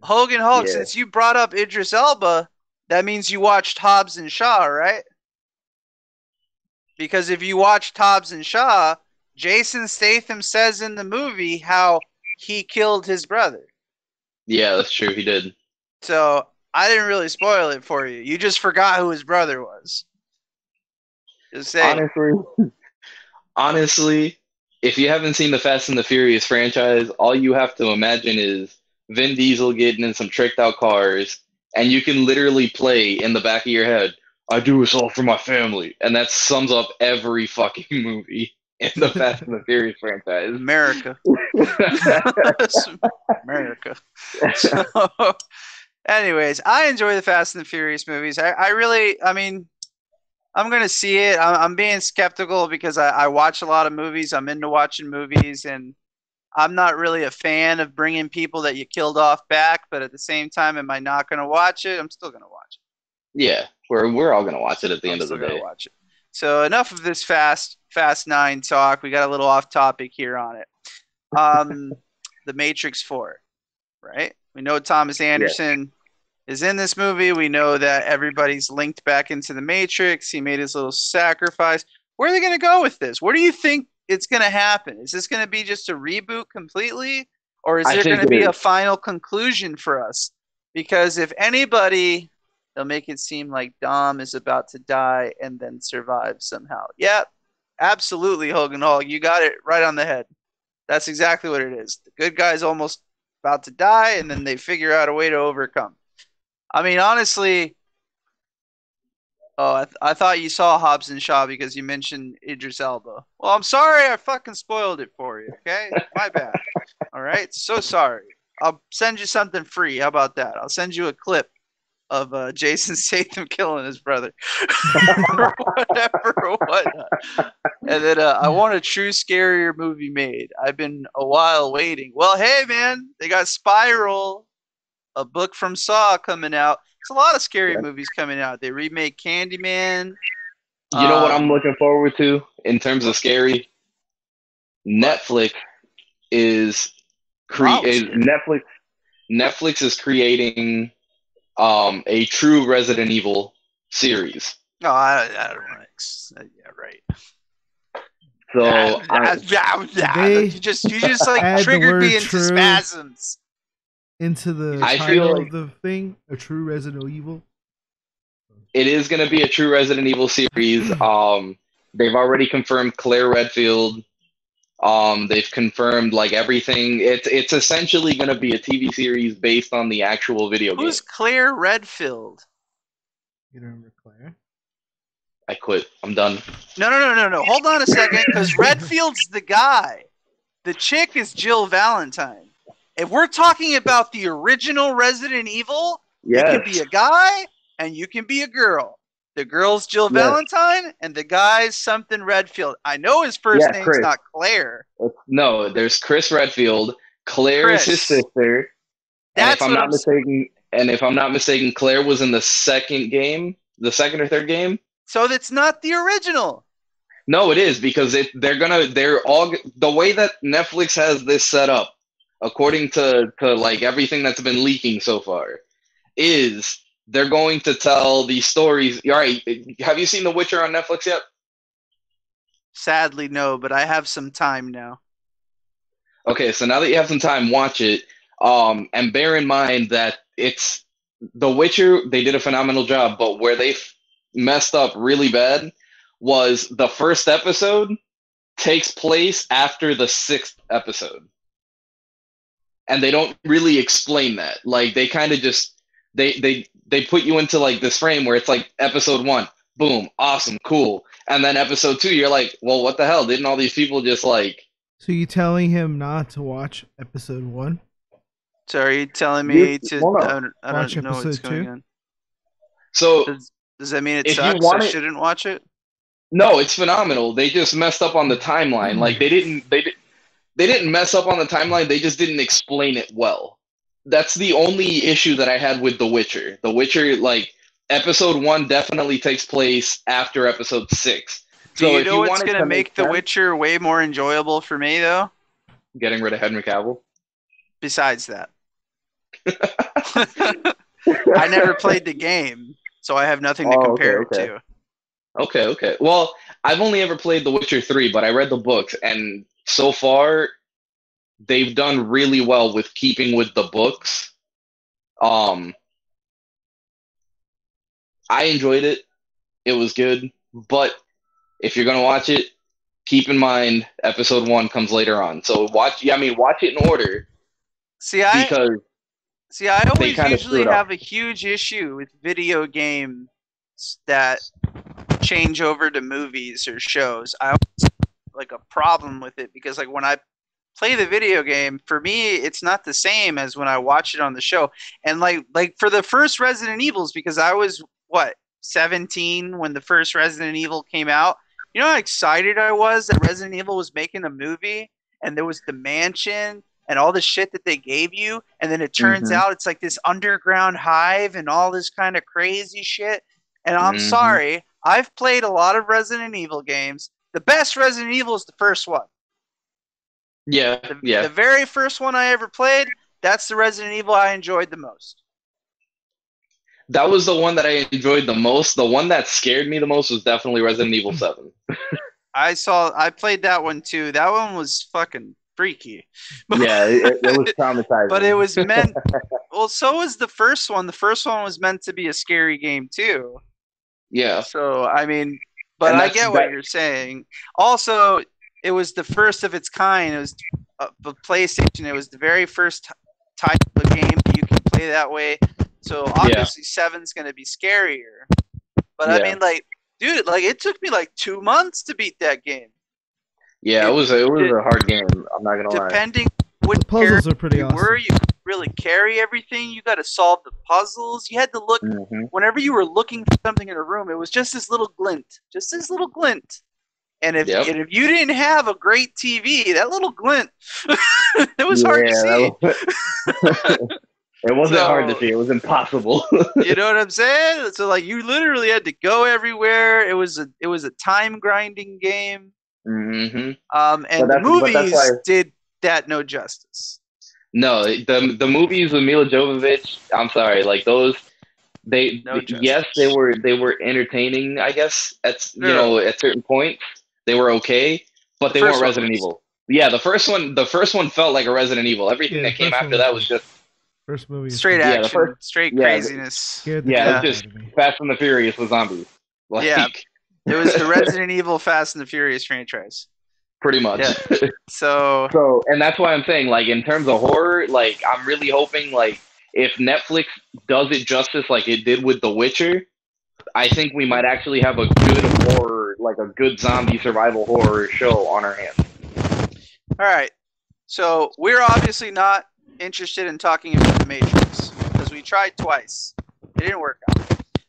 Hogan Hulk? Yeah. Since you brought up Idris Elba, that means you watched Hobbs and Shaw, right? Because if you watched Hobbs and Shaw, Jason Statham says in the movie how he killed his brother. Yeah, that's true. He did. So I didn't really spoil it for you. You just forgot who his brother was. Just saying. Honestly, if you haven't seen the Fast and the Furious franchise, all you have to imagine is Vin Diesel getting in some tricked out cars, and you can literally play in the back of your head, "I do this all for my family," and that sums up every fucking movie in the Fast and the Furious franchise. America. America. So, anyways, I enjoy the Fast and the Furious movies. I mean, I'm going to see it. I'm being skeptical because I watch a lot of movies. I'm into watching movies, and I'm not really a fan of bringing people that you killed off back, but at the same time, am I not going to watch it? I'm still going to watch it. Yeah, we're all gonna watch it at the end of the day. Watch it. So enough of this Fast 9 talk. We got a little off topic here on it. The Matrix 4, right? We know Thomas Anderson is in this movie. We know that everybody's linked back into the Matrix. He made his little sacrifice. Where are they going to go with this? Where do you think it's going to happen? Is this going to be just a reboot completely? Or is there going to be a final conclusion for us? Because if anybody, they'll make it seem like Dom is about to die and then survive somehow. Yeah, absolutely, Hogan Hall. You got it right on the head. That's exactly what it is. The good guy's almost about to die, and then they figure out a way to overcome. I mean, honestly, Oh, I thought you saw Hobbs and Shaw because you mentioned Idris Elba. Well, I'm sorry I fucking spoiled it for you, okay? My bad. All right? So sorry. I'll send you something free. How about that? I'll send you a clip of Jason Statham killing his brother or whatever or whatnot. And then I want a true scarier movie made. I've been a while waiting. Well, hey, man, they got Spiral, a book from Saw coming out. There's a lot of scary movies coming out. They remake Candyman. You know what I'm looking forward to in terms of scary? Netflix is Netflix is creating a true Resident Evil series. No, I don't want to. Yeah, right. So you just like triggered me into spasms. Into the I title feel like of the thing, a true Resident Evil. it is going to be a true Resident Evil series. They've already confirmed Claire Redfield. They've confirmed like everything. It's essentially going to be a TV series based on the actual video game. Who's Claire Redfield? You don't remember Claire? I quit. I'm done. No. Hold on a second, because Redfield's the guy. The chick is Jill Valentine. If we're talking about the original Resident Evil, you can be a guy and you can be a girl. The girl's Jill Valentine and the guy's something Redfield. I know his first name's Chris. not Claire. No, there's Chris Redfield. Claire is his sister. That's and if I'm not mistaken, Claire was in the second game, the second or third game. So that's not the original. No, it is, because they're all the way that Netflix has this set up, according to like everything that's been leaking so far, is they're going to tell these stories. All right, have you seen The Witcher on Netflix yet? Sadly, no, but I have some time now. Okay, so now that you have some time, watch it. And bear in mind that it's The Witcher. They did a phenomenal job, but where they messed up really bad was the first episode takes place after the 6th episode. And they don't really explain that. Like, they kind of just, they put you into like this frame where it's like episode 1, boom, awesome, cool. And then episode 2, you're like, well, what the hell? Didn't all these people just like... So you telling him not to watch episode 1? So are you telling me to... I watch don't know what's episode going 2? on. So... Does that mean it sucks? I shouldn't watch it? No, it's phenomenal. They just messed up on the timeline. Like they didn't mess up on the timeline. They just didn't explain it well. That's the only issue that I had with The Witcher. The Witcher, like episode 1 definitely takes place after episode 6. Do you know what's going to make The Witcher way more enjoyable for me, though? Getting rid of Henry Cavill. Besides that. I never played the game, so I have nothing to compare it to. Okay. Well, I've only ever played The Witcher 3, but I read the books, and so far, they've done really well with keeping with the books. I enjoyed it. It was good, but if you're gonna watch it, keep in mind episode 1 comes later on. So watch it in order. I always usually have a huge issue with video games that change over to movies or shows. I always like a problem with it because like when I play the video game, for me it's not the same as when I watch it on the show. And like for the first Resident Evils, because I was 17 when the first Resident Evil came out. You know how excited I was that Resident Evil was making a movie and there was the mansion and all the shit that they gave you, and then it turns out it's like this underground hive and all this kind of crazy shit. And I'm sorry, I've played a lot of Resident Evil games. The best Resident Evil is the first one. Yeah. The very first one I ever played, that's the Resident Evil I enjoyed the most. That was the one that I enjoyed the most. The one that scared me the most was definitely Resident Evil 7. I played that one too. That one was fucking freaky. Yeah, it was traumatizing. But it was meant... Well, so was the first one. The first one was meant to be a scary game too. Yeah. So, I mean... But I get what you're saying. Also, it was the first of its kind. It was the PlayStation. It was the very first type of game that you can play that way. So, obviously, 7's going to be scarier. But I Yeah. mean, like, dude, like it took me like 2 months to beat that game. Yeah, it was a hard game. I'm not gonna lie. Depending which The puzzles character are pretty you awesome. were, you could really carry everything. You got to solve the puzzles. You had to look whenever you were looking for something in a room. It was just this little glint, And if Yep. and if you didn't have a great TV, that little glint, it was hard to see. It wasn't hard to see. It was impossible. You know what I'm saying? So like you literally had to go everywhere. It was a time grinding game. Mm-hmm. And the movies did that no justice. No, the movies with Mila Jovovich, I'm sorry, like those, yes, they were entertaining, I guess, at certain points. They were okay, but they weren't Resident Evil. Yeah, the first one felt like a Resident Evil. Everything that came after that was just first movie, straight action, straight craziness. It was just Fast and the Furious with zombies. Like, yeah, it was the Resident Evil Fast and the Furious franchise. Pretty much. Yeah. So, and that's why I'm saying, like, in terms of horror, like, I'm really hoping, like, if Netflix does it justice like it did with The Witcher, I think we might actually have a good horror, like a good zombie survival horror show on our hands. All right. So we're obviously not interested in talking about The Matrix because we tried twice. It didn't work out.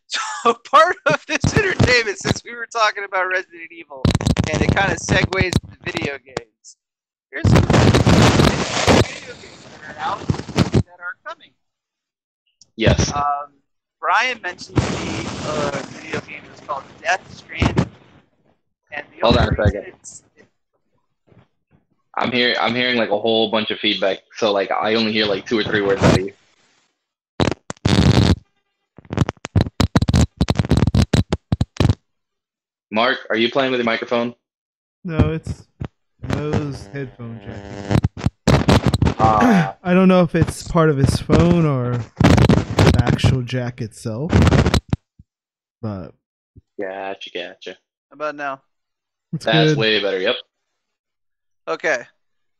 So part of this entertainment, since we were talking about Resident Evil, and it kind of segues into video games. Here's some video games that are out that are coming. Yes. Brian mentioned to me a video game that's called Death Stranding. And Hold on a second. I'm hearing like a whole bunch of feedback, so like I only hear like 2 or 3 words out of you. Mark, are you playing with your microphone? No, it's those headphone jack. I don't know if it's part of his phone or the actual jack itself, but Gotcha. How about now? That's good. Way better. Yep. Okay,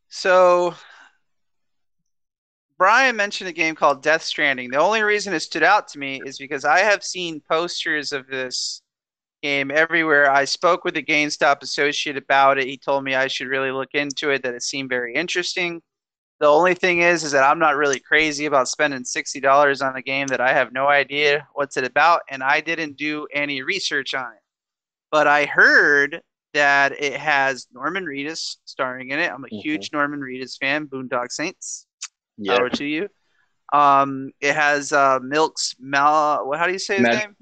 so Brian mentioned a game called Death Stranding. The only reason it stood out to me is because I have seen posters of this game everywhere. I spoke with the GameStop associate about it. He told me I should really look into it, that it seemed very interesting. The only thing is that I'm not really crazy about spending $60 on a game that I have no idea what's it about, and I didn't do any research on it. But I heard that it has Norman Reedus starring in it. I'm a huge Norman Reedus fan. Boondock Saints. Power to you. It has how do you say his name?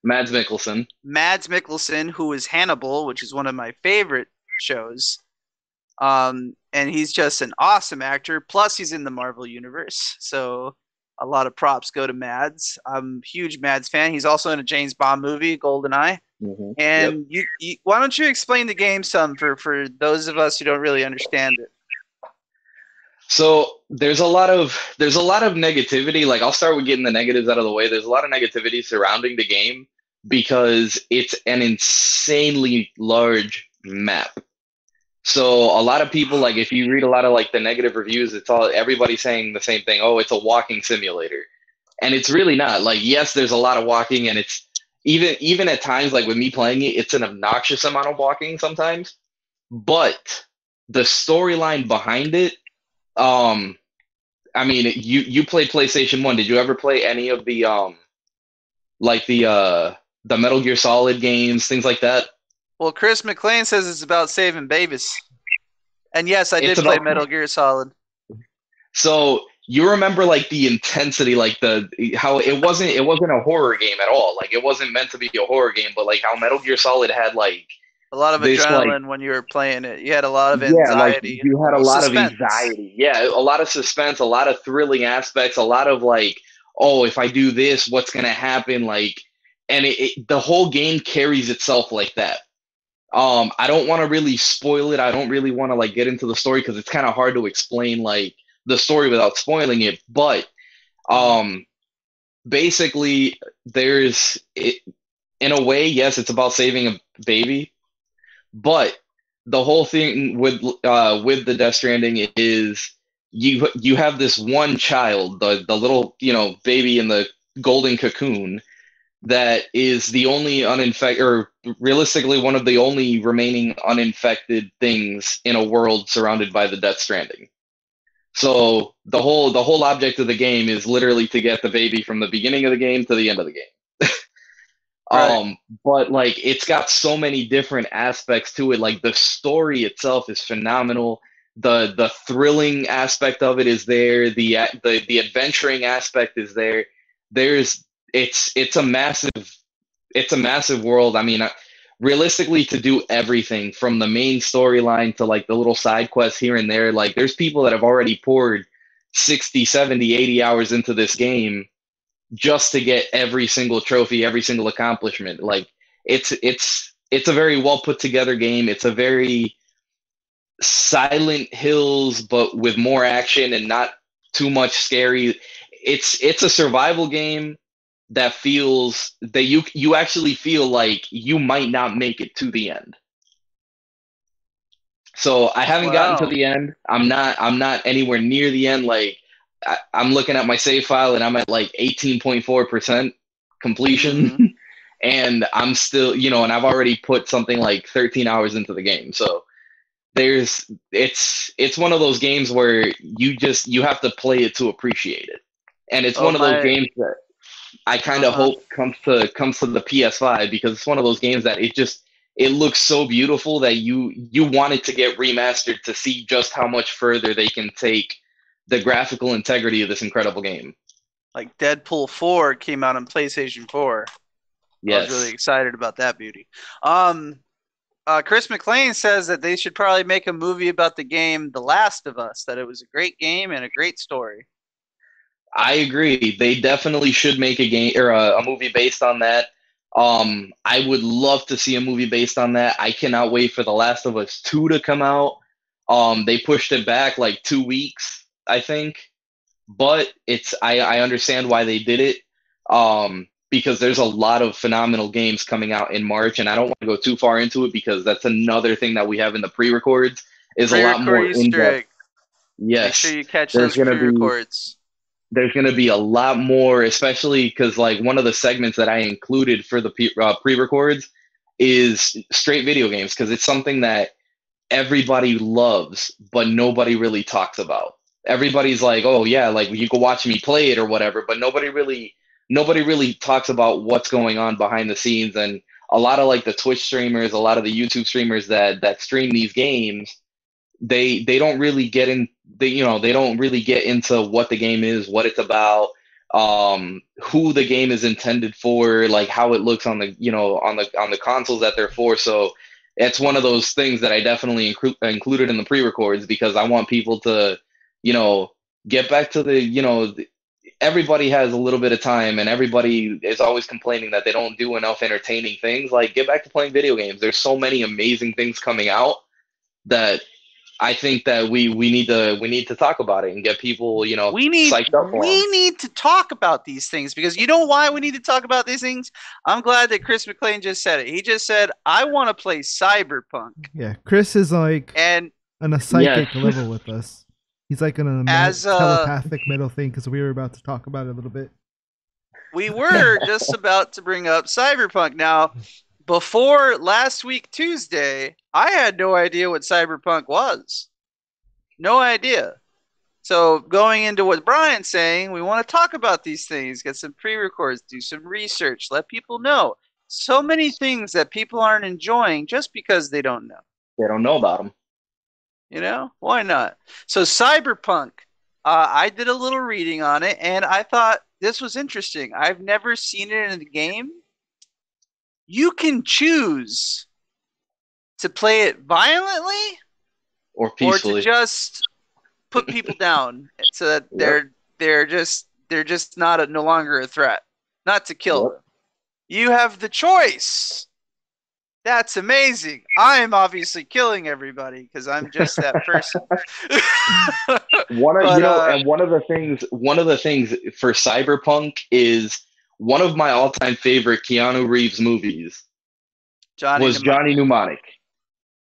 Mads Mikkelsen. Mads Mikkelsen, who is Hannibal, which is one of my favorite shows. And he's just an awesome actor. Plus, he's in the Marvel Universe. So a lot of props go to Mads. I'm a huge Mads fan. He's also in a James Bond movie, GoldenEye. And you, why don't you explain the game some for those of us who don't really understand it? So there's a lot of negativity. Like, I'll start with getting the negatives out of the way. There's a lot of negativity surrounding the game because it's an insanely large map. So a lot of people, like, if you read a lot of like the negative reviews, everybody saying the same thing. Oh, it's a walking simulator, and it's really not. Like, yes, there's a lot of walking, and it's even at times, like with me playing it, it's an obnoxious amount of walking sometimes. But the storyline behind it, I mean, you played PlayStation 1. Did you ever play any of the the Metal Gear Solid games, things like that? Well, Chris McClane says it's about saving babies. And yes, I did play Metal Gear Solid. So you remember like the intensity, like how it wasn't a horror game at all. Like, it wasn't meant to be a horror game, but like how Metal Gear Solid had like a lot of adrenaline when you were playing it. You had a lot of anxiety. Yeah, you had a lot of anxiety. Yeah, a lot of suspense, a lot of thrilling aspects, a lot of like, oh, if I do this, what's gonna happen? Like, and the whole game carries itself like that. I don't want to really spoil it. I don't really want to like get into the story because it's kind of hard to explain like the story without spoiling it. But basically, there's it in a way. Yes, it's about saving a baby, but the whole thing with the Death Stranding is you have this one child, the little baby in the golden cocoon that is the only uninfected, or realistically one of the only remaining uninfected things in a world surrounded by the Death Stranding. So the whole object of the game is literally to get the baby from the beginning of the game to the end of the game. Right. But like it's got so many different aspects to it. Like the story itself is phenomenal. The thrilling aspect of it is there. The adventuring aspect is there. There's it's a massive world. I mean, realistically, to do everything from the main storyline to like the little side quests here and there, like there's people that have already poured 60, 70, 80 hours into this game just to get every single trophy, every single accomplishment. Like it's a very well put together game. It's a very Silent Hills, but with more action and not too much scary. It's a survival game that feels that you actually feel like you might not make it to the end. So I haven't gotten to Wow. the end. I'm not anywhere near the end. Like I'm looking at my save file and I'm at like 18.4% Hmm. completion. And I'm still, and I've already put something like 13 hours into the game. So it's one of those games where you have to play it to appreciate it. And it's Oh one of those my. games that I kind of Uh-huh. hope comes to the PS5, because it's one of those games that it looks so beautiful that you want it to get remastered to see just how much further they can take the graphical integrity of this incredible game. Like Deadpool 4 came out on PlayStation 4. I was really Yes. excited about that beauty. Um, Chris McLean says that they should probably make a movie about the game The Last of Us, that it was a great game and a great story. I agree. They definitely should make a game or a movie based on that. I would love to see a movie based on that. I cannot wait for The Last of Us 2 to come out. They pushed it back like 2 weeks, I think. But I understand why they did it. Because there's a lot of phenomenal games coming out in March, and I don't want to go too far into it because that's another thing that we have in the pre-records is a lot Pre-record more Easter in-depth. egg. Make sure Yes, you catch there's those gonna be pre-records. there's going to be a lot more, especially because like one of the segments that I included for the pre-records is straight video games, because it's something that everybody loves but nobody really talks about. Everybody's like, oh yeah, like you can watch me play it or whatever, but nobody really talks about what's going on behind the scenes. And a lot of like the Twitch streamers, a lot of the YouTube streamers that stream these games, they don't really get in they don't really get into what the game is, what it's about, who the game is intended for, like how it looks on the on the consoles that they're for. So it's one of those things that I definitely included in the pre-records, because I want people to you know get back to everybody has a little bit of time, and everybody is always complaining that they don't do enough entertaining things. Like, get back to playing video games. There's so many amazing things coming out that I think that we need to talk about it and get people, We need psyched up for them. we need to talk about these things, because you know why we need to talk about these things? I'm glad that Chris McLean just said it. He just said, I want to play Cyberpunk. Yeah, Chris is like And on a Yes. psychic level with us. He's like on a as telepathic middle thing because we were about to talk about it a little bit. we were just about to bring up Cyberpunk. Now, before last week Tuesday, I had no idea what Cyberpunk was. No idea. So going into what Brian's saying, we want to talk about these things, get some pre-records, do some research, let people know. So many things that people aren't enjoying just because they don't know. They don't know about them. You know, why not? So Cyberpunk, I did a little reading on it, and I thought this was interesting. I've never seen it in a game. You can choose to play it violently Or or to peacefully. just put people down so that Yep. they're just not no longer a threat, not to kill Yep. them. You have the choice. That's amazing. I'm obviously killing everybody because I'm just that person. One of But and one of the things for Cyberpunk is one of my all-time favorite Keanu Reeves movies Johnny was Johnny Mnemonic.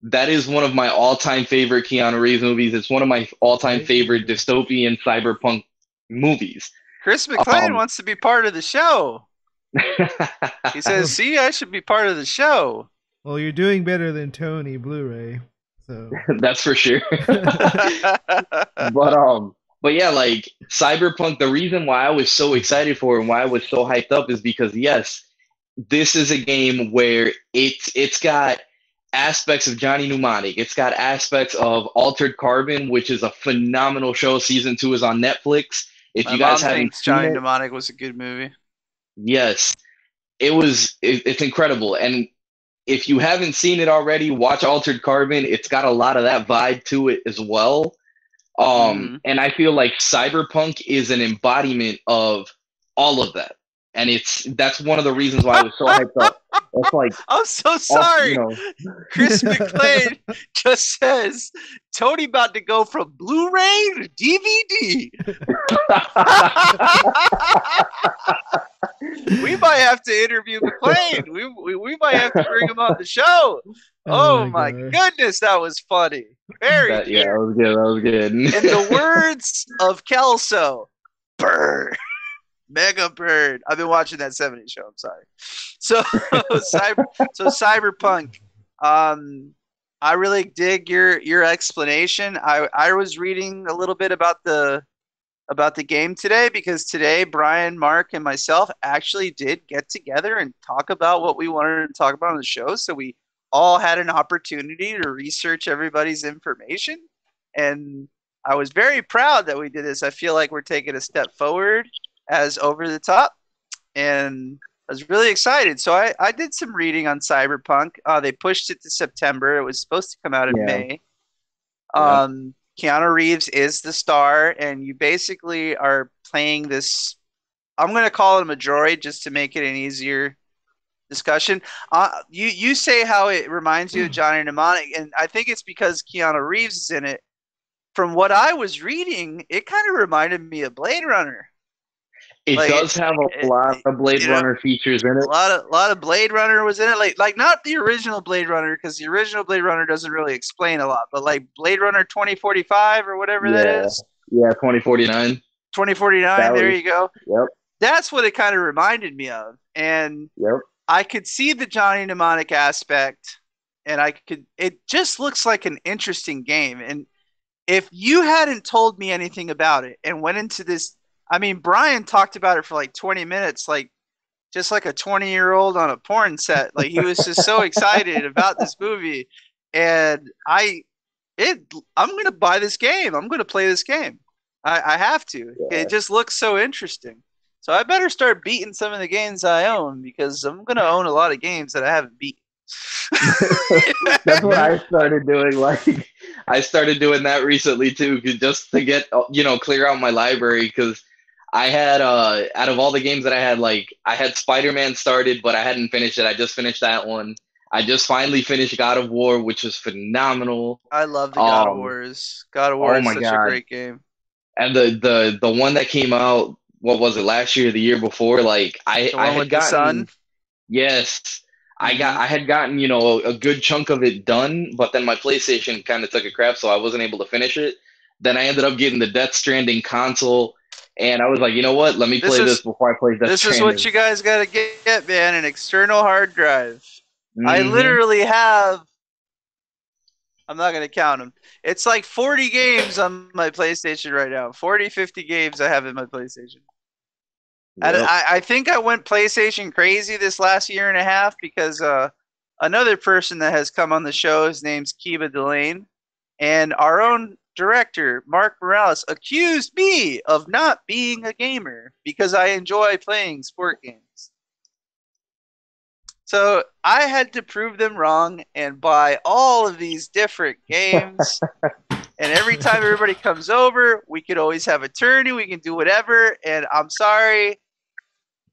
That is one of my all-time favorite Keanu Reeves movies. It's one of my all-time favorite dystopian cyberpunk movies. Chris McLean Um, wants to be part of the show. He says, "See, I should be part of the show." Well, you're doing better than Tony Blu-ray, so That's for sure. But yeah, like Cyberpunk, the reason why I was so excited for it and why I was so hyped up is because yes, this is a game where it's got aspects of Johnny Mnemonic. It's got aspects of Altered Carbon, which is a phenomenal show. Season 2 is on Netflix. If My you mom guys haven't thinks seen Johnny it, Mnemonic was a good movie. yes, it's incredible. And if you haven't seen it already, watch Altered Carbon. It's got a lot of that vibe to it as well. And I feel like Cyberpunk is an embodiment of all of that. And that's one of the reasons why I was so hyped up. It's like, I'm so sorry. you know, Chris McLean just says Tony about to go from Blu-ray to DVD. We might have to interview McLean. We might have to bring him on the show. Oh my goodness, that was funny. Very good. Yeah, that was good. That was good. In the words of Kelso, bird. Mega bird. I've been watching that 70s show. I'm sorry. So Cyberpunk. I really dig your explanation. I was reading a little bit about the game today because today Brian, Mark, and myself actually did get together and talk about what we wanted to talk about on the show. So we all had an opportunity to research everybody's information, and I was very proud that we did this. I feel like we're taking a step forward as Over the Top, and I was really excited. So I did some reading on Cyberpunk. They pushed it to September. It was supposed to come out in May. Keanu Reeves is the star, and you basically are playing this. I'm going to call it a droid just to make it an easier discussion. You say how it reminds you of Johnny Mnemonic, and I think it's because Keanu Reeves is in it. From what I was reading, it kind of reminded me of Blade Runner. It does have a lot of Blade Runner features in it. A lot of Blade Runner was in it. Like not the original Blade Runner, because the original Blade Runner doesn't really explain a lot. But like Blade Runner 2045 or whatever that is. Yeah, 2049. 2049. There you go. Yep. That's what it kind of reminded me of, and I could see the Johnny Mnemonic aspect, and it just looks like an interesting game. And if you hadn't told me anything about it and went into this, I mean, Brian talked about it for like 20 minutes, like just like a 20-year-old on a porn set. Like he was just so excited about this movie, and I'm going to buy this game. I'm going to play this game. I have to. Yeah. It just looks so interesting. So I better start beating some of the games I own, because I'm going to own a lot of games that I haven't beat. That's what I started doing. Like I started doing that recently too, just to get, clear out my library, because I had out of all the games that I had, like I had Spider-Man started, but I hadn't finished it. I just finished that one. I just finally finished God of War, which was phenomenal. I love the God of Wars. God of War is such a great game. And the one that came out, what was it, last year or the year before? Like I had gotten the sun? Yes. I had gotten, a good chunk of it done, but then my PlayStation kind of took a crap, so I wasn't able to finish it. Then I ended up getting the Death Stranding console, and I was like, you know what? Let me play this before I play Death Stranding. This is what you guys got to get, man, an external hard drive. I literally have, I'm not going to count them. It's like 40 games on my PlayStation right now. 40, 50 games I have in my PlayStation. Yep. And I think I went PlayStation crazy this last year and a half because another person that has come on the show, his name's Kiba Delane, and our own director, Mark Morales, accused me of not being a gamer because I enjoy playing sport games. So I had to prove them wrong and buy all of these different games. And every time everybody comes over, we could always have a tourney. We can do whatever. And I'm sorry,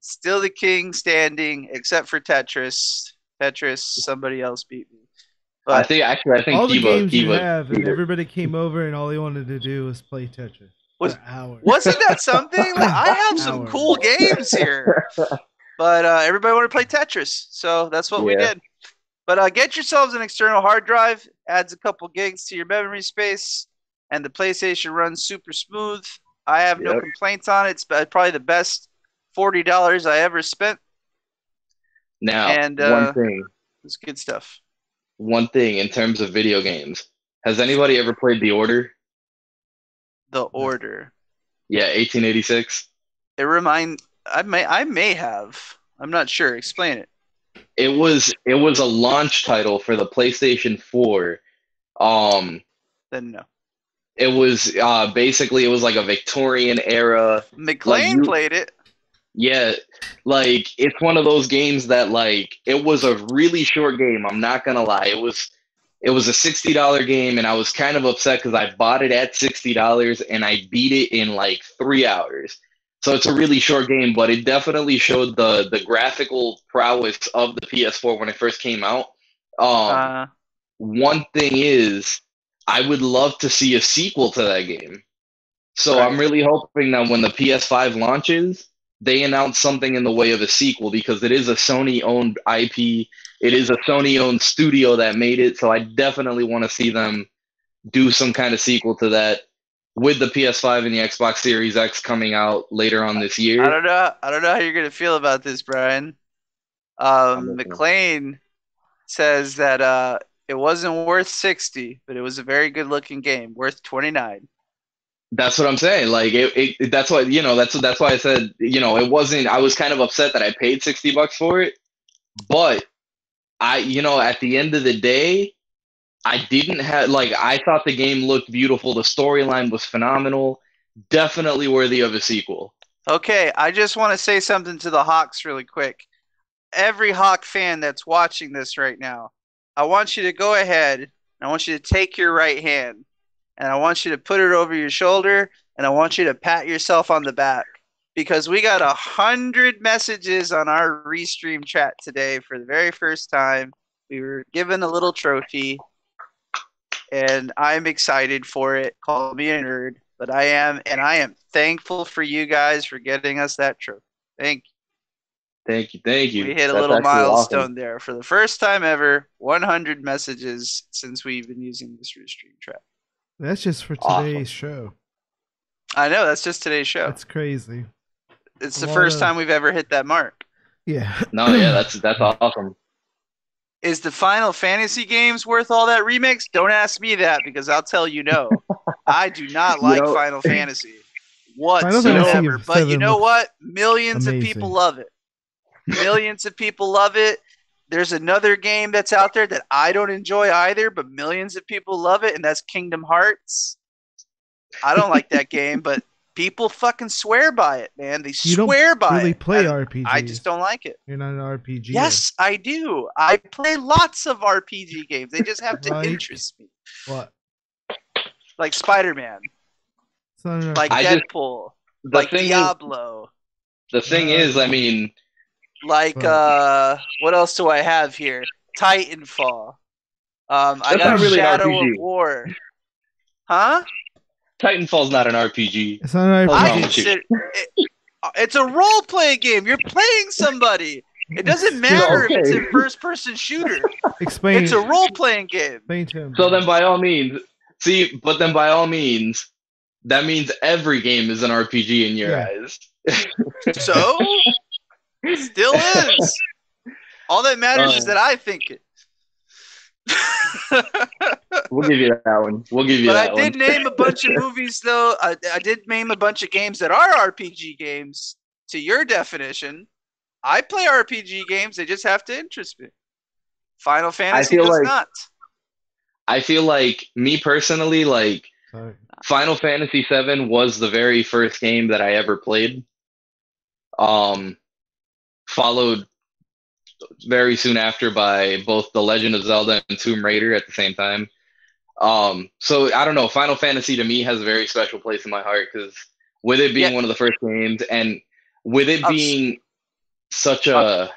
still the king standing, except for Tetris. Somebody else beat me. But I think all the games you Kiba, have, and everybody came over, and all they wanted to do was play Tetris. Wasn't that something? Like, I have some cool games here. But everybody wanted to play Tetris, so that's what we did. But get yourselves an external hard drive, adds a couple gigs to your memory space, and the PlayStation runs super smooth. I have no complaints on it. It's probably the best $40 I ever spent Now, And it's good stuff. one thing in terms of video games. Has anybody ever played The Order? The Order. Yeah, 1886. I may have. I'm not sure. Explain it. It was a launch title for the PlayStation 4. Then no. It was basically it was like a Victorian era. McLean played it. Yeah, like it's one of those games that like it was a really short game. I'm not gonna lie. It was a $60 game, and I was kind of upset because I bought it at $60 and I beat it in like 3 hours. So it's a really short game, but it definitely showed the graphical prowess of the PS4 when it first came out. One thing is, I would love to see a sequel to that game. So Right. I'm really hoping that when the PS5 launches, they announce something in the way of a sequel because it is a Sony-owned IP. It is a Sony-owned studio that made it. So I definitely want to see them do some kind of sequel to that with the PS5 and the Xbox Series X coming out later on this year. I don't know how you're gonna feel about this, Brian. McLean says that it wasn't worth 60, but it was a very good looking game, worth 29. That's what I'm saying. Like that's why that's why I said it wasn't. I was kind of upset that I paid $60 for it, but at the end of the day, I didn't have I thought the game looked beautiful. The storyline was phenomenal. Definitely worthy of a sequel. Okay, I just want to say something to the Hawks really quick. Every Hawk fan that's watching this right now, I want you to go ahead. I want you to take your right hand, and I want you to put it over your shoulder, and I want you to pat yourself on the back because we got 100 messages on our Restream chat today for the very first time. We were given a little trophy, and I'm excited for it. Call me a nerd, but I am, and I am thankful for you guys for getting us that trophy. Thank you. Thank you. We hit a little milestone there for the first time ever. 100 messages since we've been using this Restream chat. That's just for today's show. I know, that's just today's show. That's crazy. It's the first time we've ever hit that mark. Yeah. No, yeah, that's awesome. Is the Final Fantasy games worth all that remix? Don't ask me that because I'll tell you no. I do not like Final Fantasy whatsoever. But you know what? Millions of people love it. Millions of people love it. There's another game that's out there that I don't enjoy either, but millions of people love it, and that's Kingdom Hearts. I don't like that game, but people fucking swear by it, man. They swear by it. You don't really play RPGs. I just don't like it. You're not an RPG. Yes, I do. I play lots of RPG games. They just have to interest me. What? Like Spider-Man. Like Deadpool. Like Diablo. The thing is, I mean... Like, what else do I have here? Titanfall. I got really Shadow of War. Huh? Titanfall's not an RPG. It's not an RPG. It's a role-playing game. You're playing somebody. It doesn't matter if it's a first-person shooter. Explain. It's a role-playing game. Explain to him. So then by all means, that means every game is an RPG in your eyes. So? Still is. All that matters is that I think it. We'll give you that one. But I did name a bunch of movies, though. I did name a bunch of games that are RPG games. To your definition, I play RPG games. They just have to interest me. Final Fantasy does not. I feel like, me personally, Final Fantasy VII was the very first game that I ever played. Followed very soon after by both The Legend of Zelda and Tomb Raider at the same time. So I don't know. Final Fantasy to me has a very special place in my heart because with it being one of the first games and with it being such a,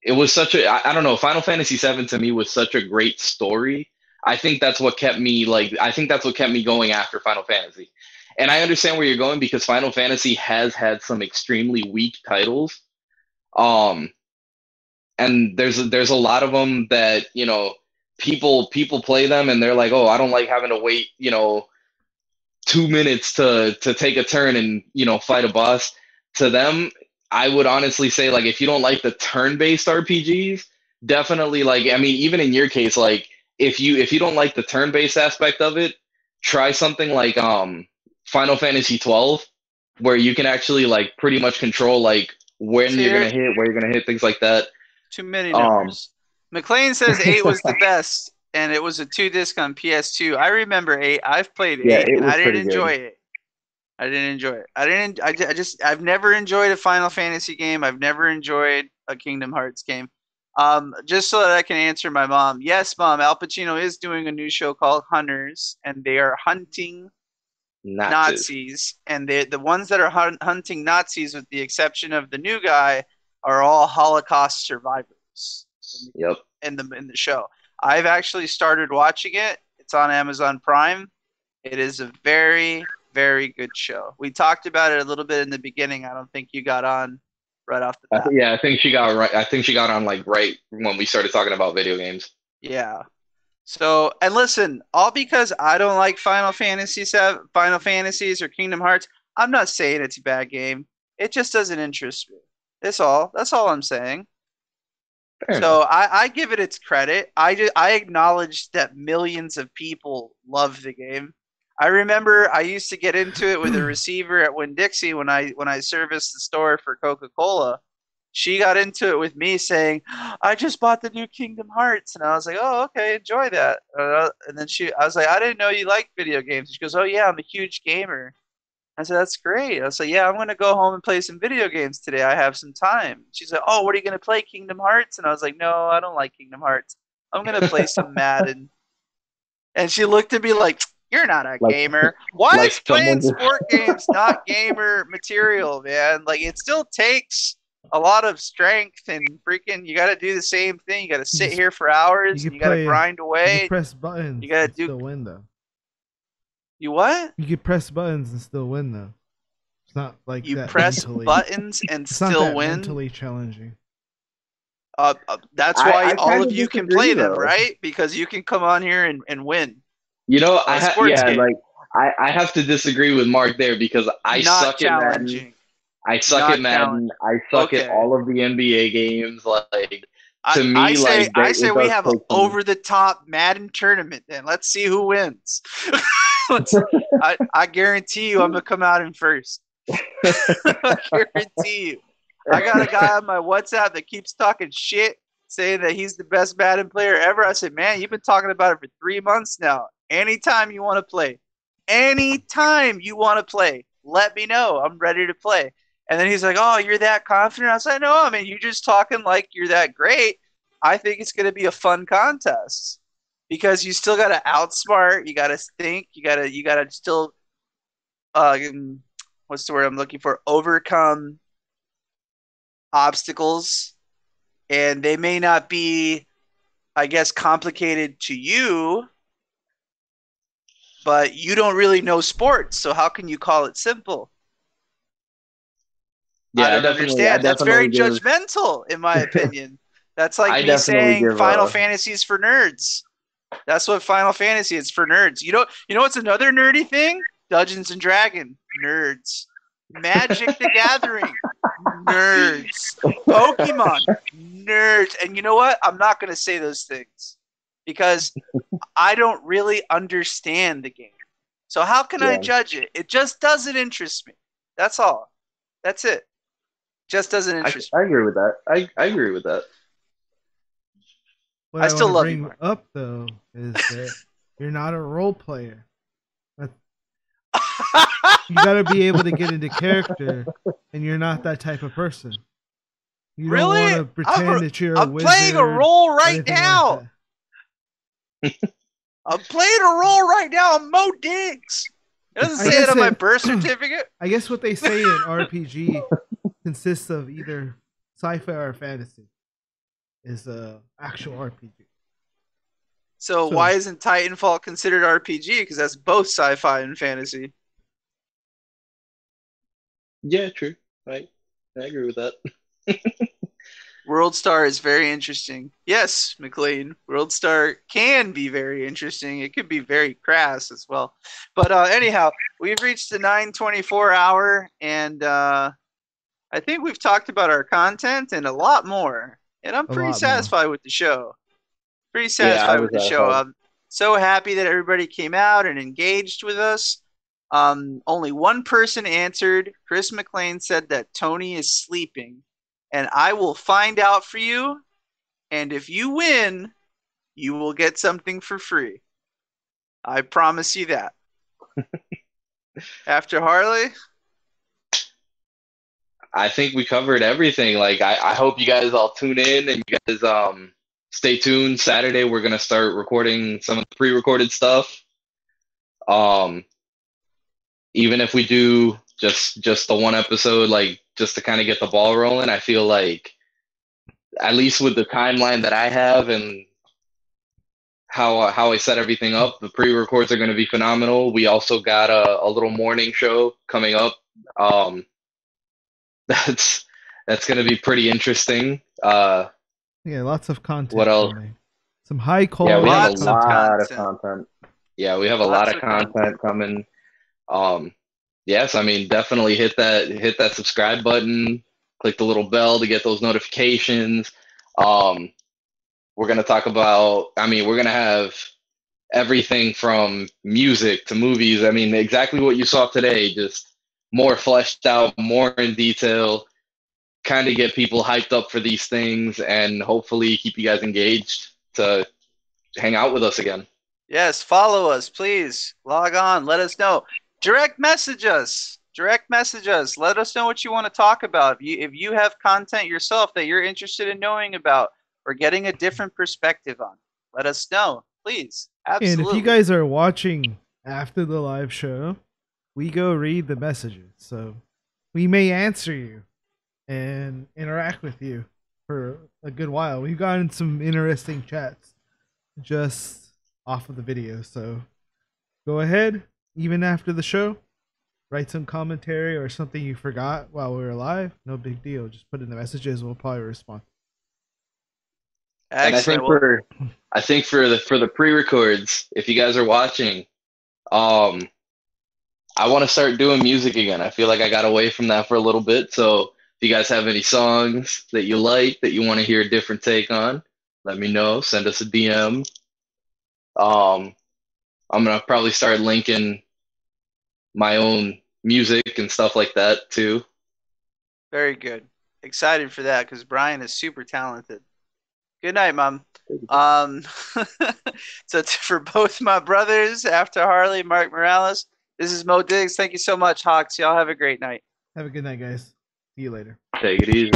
it was such a, I don't know. Final Fantasy VII to me was such a great story. I think that's what kept me going after Final Fantasy. And I understand where you're going because Final Fantasy has had some extremely weak titles. And there's a lot of them that, people play them and they're like, oh, I don't like having to wait, 2 minutes to take a turn and, fight a boss. To them, I would honestly say like if you don't like the turn-based RPGs, definitely like I mean even in your case like if you don't like the turn-based aspect of it, try something like Final Fantasy 12 where you can actually like pretty much control like when See, you're there gonna hit, where you're gonna hit, things like that. too many Um numbers. McLean says 8 was the best, and it was a 2-disc on PS2. I remember 8. I've played yeah, 8, it and I was didn't pretty enjoy good. it. I didn't enjoy it. I've never enjoyed a Final Fantasy game. I've never enjoyed a Kingdom Hearts game. Just so that I can answer my mom. Yes, Mom, Al Pacino is doing a new show called Hunters, and they are hunting Nazis. Nazis, and the ones that are hunting Nazis, with the exception of the new guy, are all Holocaust survivors Yep. in the show. I've actually started watching it. It's on Amazon Prime. It is a very, very good show. We talked about it a little bit in the beginning. I don't think you got on right off the bat. Yeah, I think she got right. I think she got on like right when we started talking about video games. Yeah. So, and listen, all because I don't like Final Fantasies or Kingdom Hearts, I'm not saying it's a bad game. It just doesn't interest me. That's all. That's all I'm saying. Fair enough. So I give it its credit. I acknowledge that millions of people love the game. I remember I used to get into it with a receiver at Winn-Dixie when I serviced the store for Coca-Cola. She got into it with me saying, "I just bought the new Kingdom Hearts," and I was like, "Oh, okay, enjoy that." And then I was like, "I didn't know you liked video games." She goes, "Oh yeah, I'm a huge gamer." I said, "That's great." I was like, "Yeah, I'm gonna go home and play some video games today. I have some time." She's like, "Oh, what are you gonna play? Kingdom Hearts?" And I was like, "No, I don't like Kingdom Hearts. I'm gonna play some Madden." And she looked at me like, "You're not a Like gamer. Why like is someone playing just sport games not gamer material, man? Like, it still takes a lot of strength, and freaking, you got to do the same thing. You got to You sit just here for you hours, and could you got to play. grind You away. could press buttons You got to and do still win though. you what? You could press buttons and still win though. It's not like You that press mentally. buttons and It's not still that win. mentally challenging. That's why I all kind of of you can play disagree them, though. right? Because you can come on here and win You know, a sports yeah, game. like I have to disagree with Mark there because I Not suck at Madden. challenging. I suck Not at Madden. challenging. I suck at Okay. all of the NBA games. Like I, to I me, say like they, I say it we does have an take some. over the top Madden tournament. Then let's see who wins. I guarantee you, I'm gonna come out in first. I guarantee you. I got a guy on my WhatsApp that keeps talking shit, saying that he's the best Madden player ever. I said, "Man, you've been talking about it for 3 months now. Anytime you want to play, let me know. I'm ready to play." And then he's like, "Oh, you're that confident?" I said, "No, I mean, you're just talking like you're that great. I think it's going to be a fun contest because you still got to outsmart. You got to think. You got to still, uh, what's the word I'm looking for? Overcome obstacles, and they may not be, I guess, complicated to you, but you don't really know sports, so how can you call it simple?" I Yeah, don't I understand. That's very definitely give. judgmental, in my opinion. That's like I me definitely saying give. Final Fantasy is for nerds. That's what Final Fantasy is, for nerds. You know what's another nerdy thing? Dungeons and Dragons, nerds. Magic the Gathering, nerds. Pokemon, nerds. And you know what? I'm not going to say those things because I don't really understand the game. So how can I Yeah, judge it? It just doesn't interest me. That's all. That's it. Just doesn't interest me. I agree with that. I agree with that. What I I still want to love you, bring Mark. up though is that you're not a role player. You got to be able to get into character, and you're not that type of person. You don't want Really? to pretend that you're a I'm wizard. playing a role or right anything now. Like that. I'm playing a role right now. I'm Mo Diggs. It doesn't I say it guess on my it- birth certificate. I guess what they say in RPG consists of either sci-fi or fantasy. Is actual RPG. So why isn't Titanfall considered RPG? Because that's both sci-fi and fantasy. Yeah, true. Right. I agree with that. World Star is very interesting. Yes, McLean. World Star can be very interesting. It could be very crass as well. But anyhow, we've reached the 9:24 hour, and I I think we've talked about our content and a lot more. And I'm A pretty lot satisfied with the show. Pretty Yeah, I satisfied was with the show. satisfied. I'm so happy that everybody came out and engaged with us. Only one person answered. Chris McLean said that Tony is sleeping. And I will find out for you. And if you win, you will get something for free. I promise you that. After Harley, I think we covered everything. Like I hope you guys all tune in and you guys stay tuned. Saturday we're gonna start recording some of the pre-recorded stuff. Even if we do just the one episode, like just to kind of get the ball rolling, I feel like at least with the timeline that I have and how I set everything up, the pre-records are going to be phenomenal. We also got a little morning show coming up. That's going to be pretty interesting. Yeah, lots of content. What else? Coming. Some high Yeah, quality. we have a Lots of lot of content. content. Yeah, we have a Lots lot of of content coming. Yes, I mean definitely hit that subscribe button, click the little bell to get those notifications. We're gonna talk about. I mean, we're gonna have everything from music to movies. I mean, exactly what you saw today, just more fleshed out, more in detail, kind of get people hyped up for these things and hopefully keep you guys engaged to hang out with us again. Yes, follow us, please. Log on. Let us know. Direct message us. Direct message us. Let us know what you want to talk about. If you have content yourself that you're interested in knowing about or getting a different perspective on, let us know, please. Absolutely. And if you guys are watching after the live show, we go read the messages. So we may answer you and interact with you for a good while. We've gotten some interesting chats just off of the video. So go ahead, even after the show, write some commentary or something you forgot while we were live. No big deal. Just put in the messages. We'll probably respond. Excellent. And I think for the pre-records, if you guys are watching, I want to start doing music again. I feel like I got away from that for a little bit. So if you guys have any songs that you like, that you want to hear a different take on, let me know. Send us a DM. I'm gonna probably start linking my own music and stuff like that too. Very good. Excited for that because Brian is super talented. Good night, Mom. So for both my brothers, After Harley, Mark Morales, this is Mo Diggs. Thank you so much, Hawks. Y'all have a great night. Have a good night, guys. See you later. Take it easy.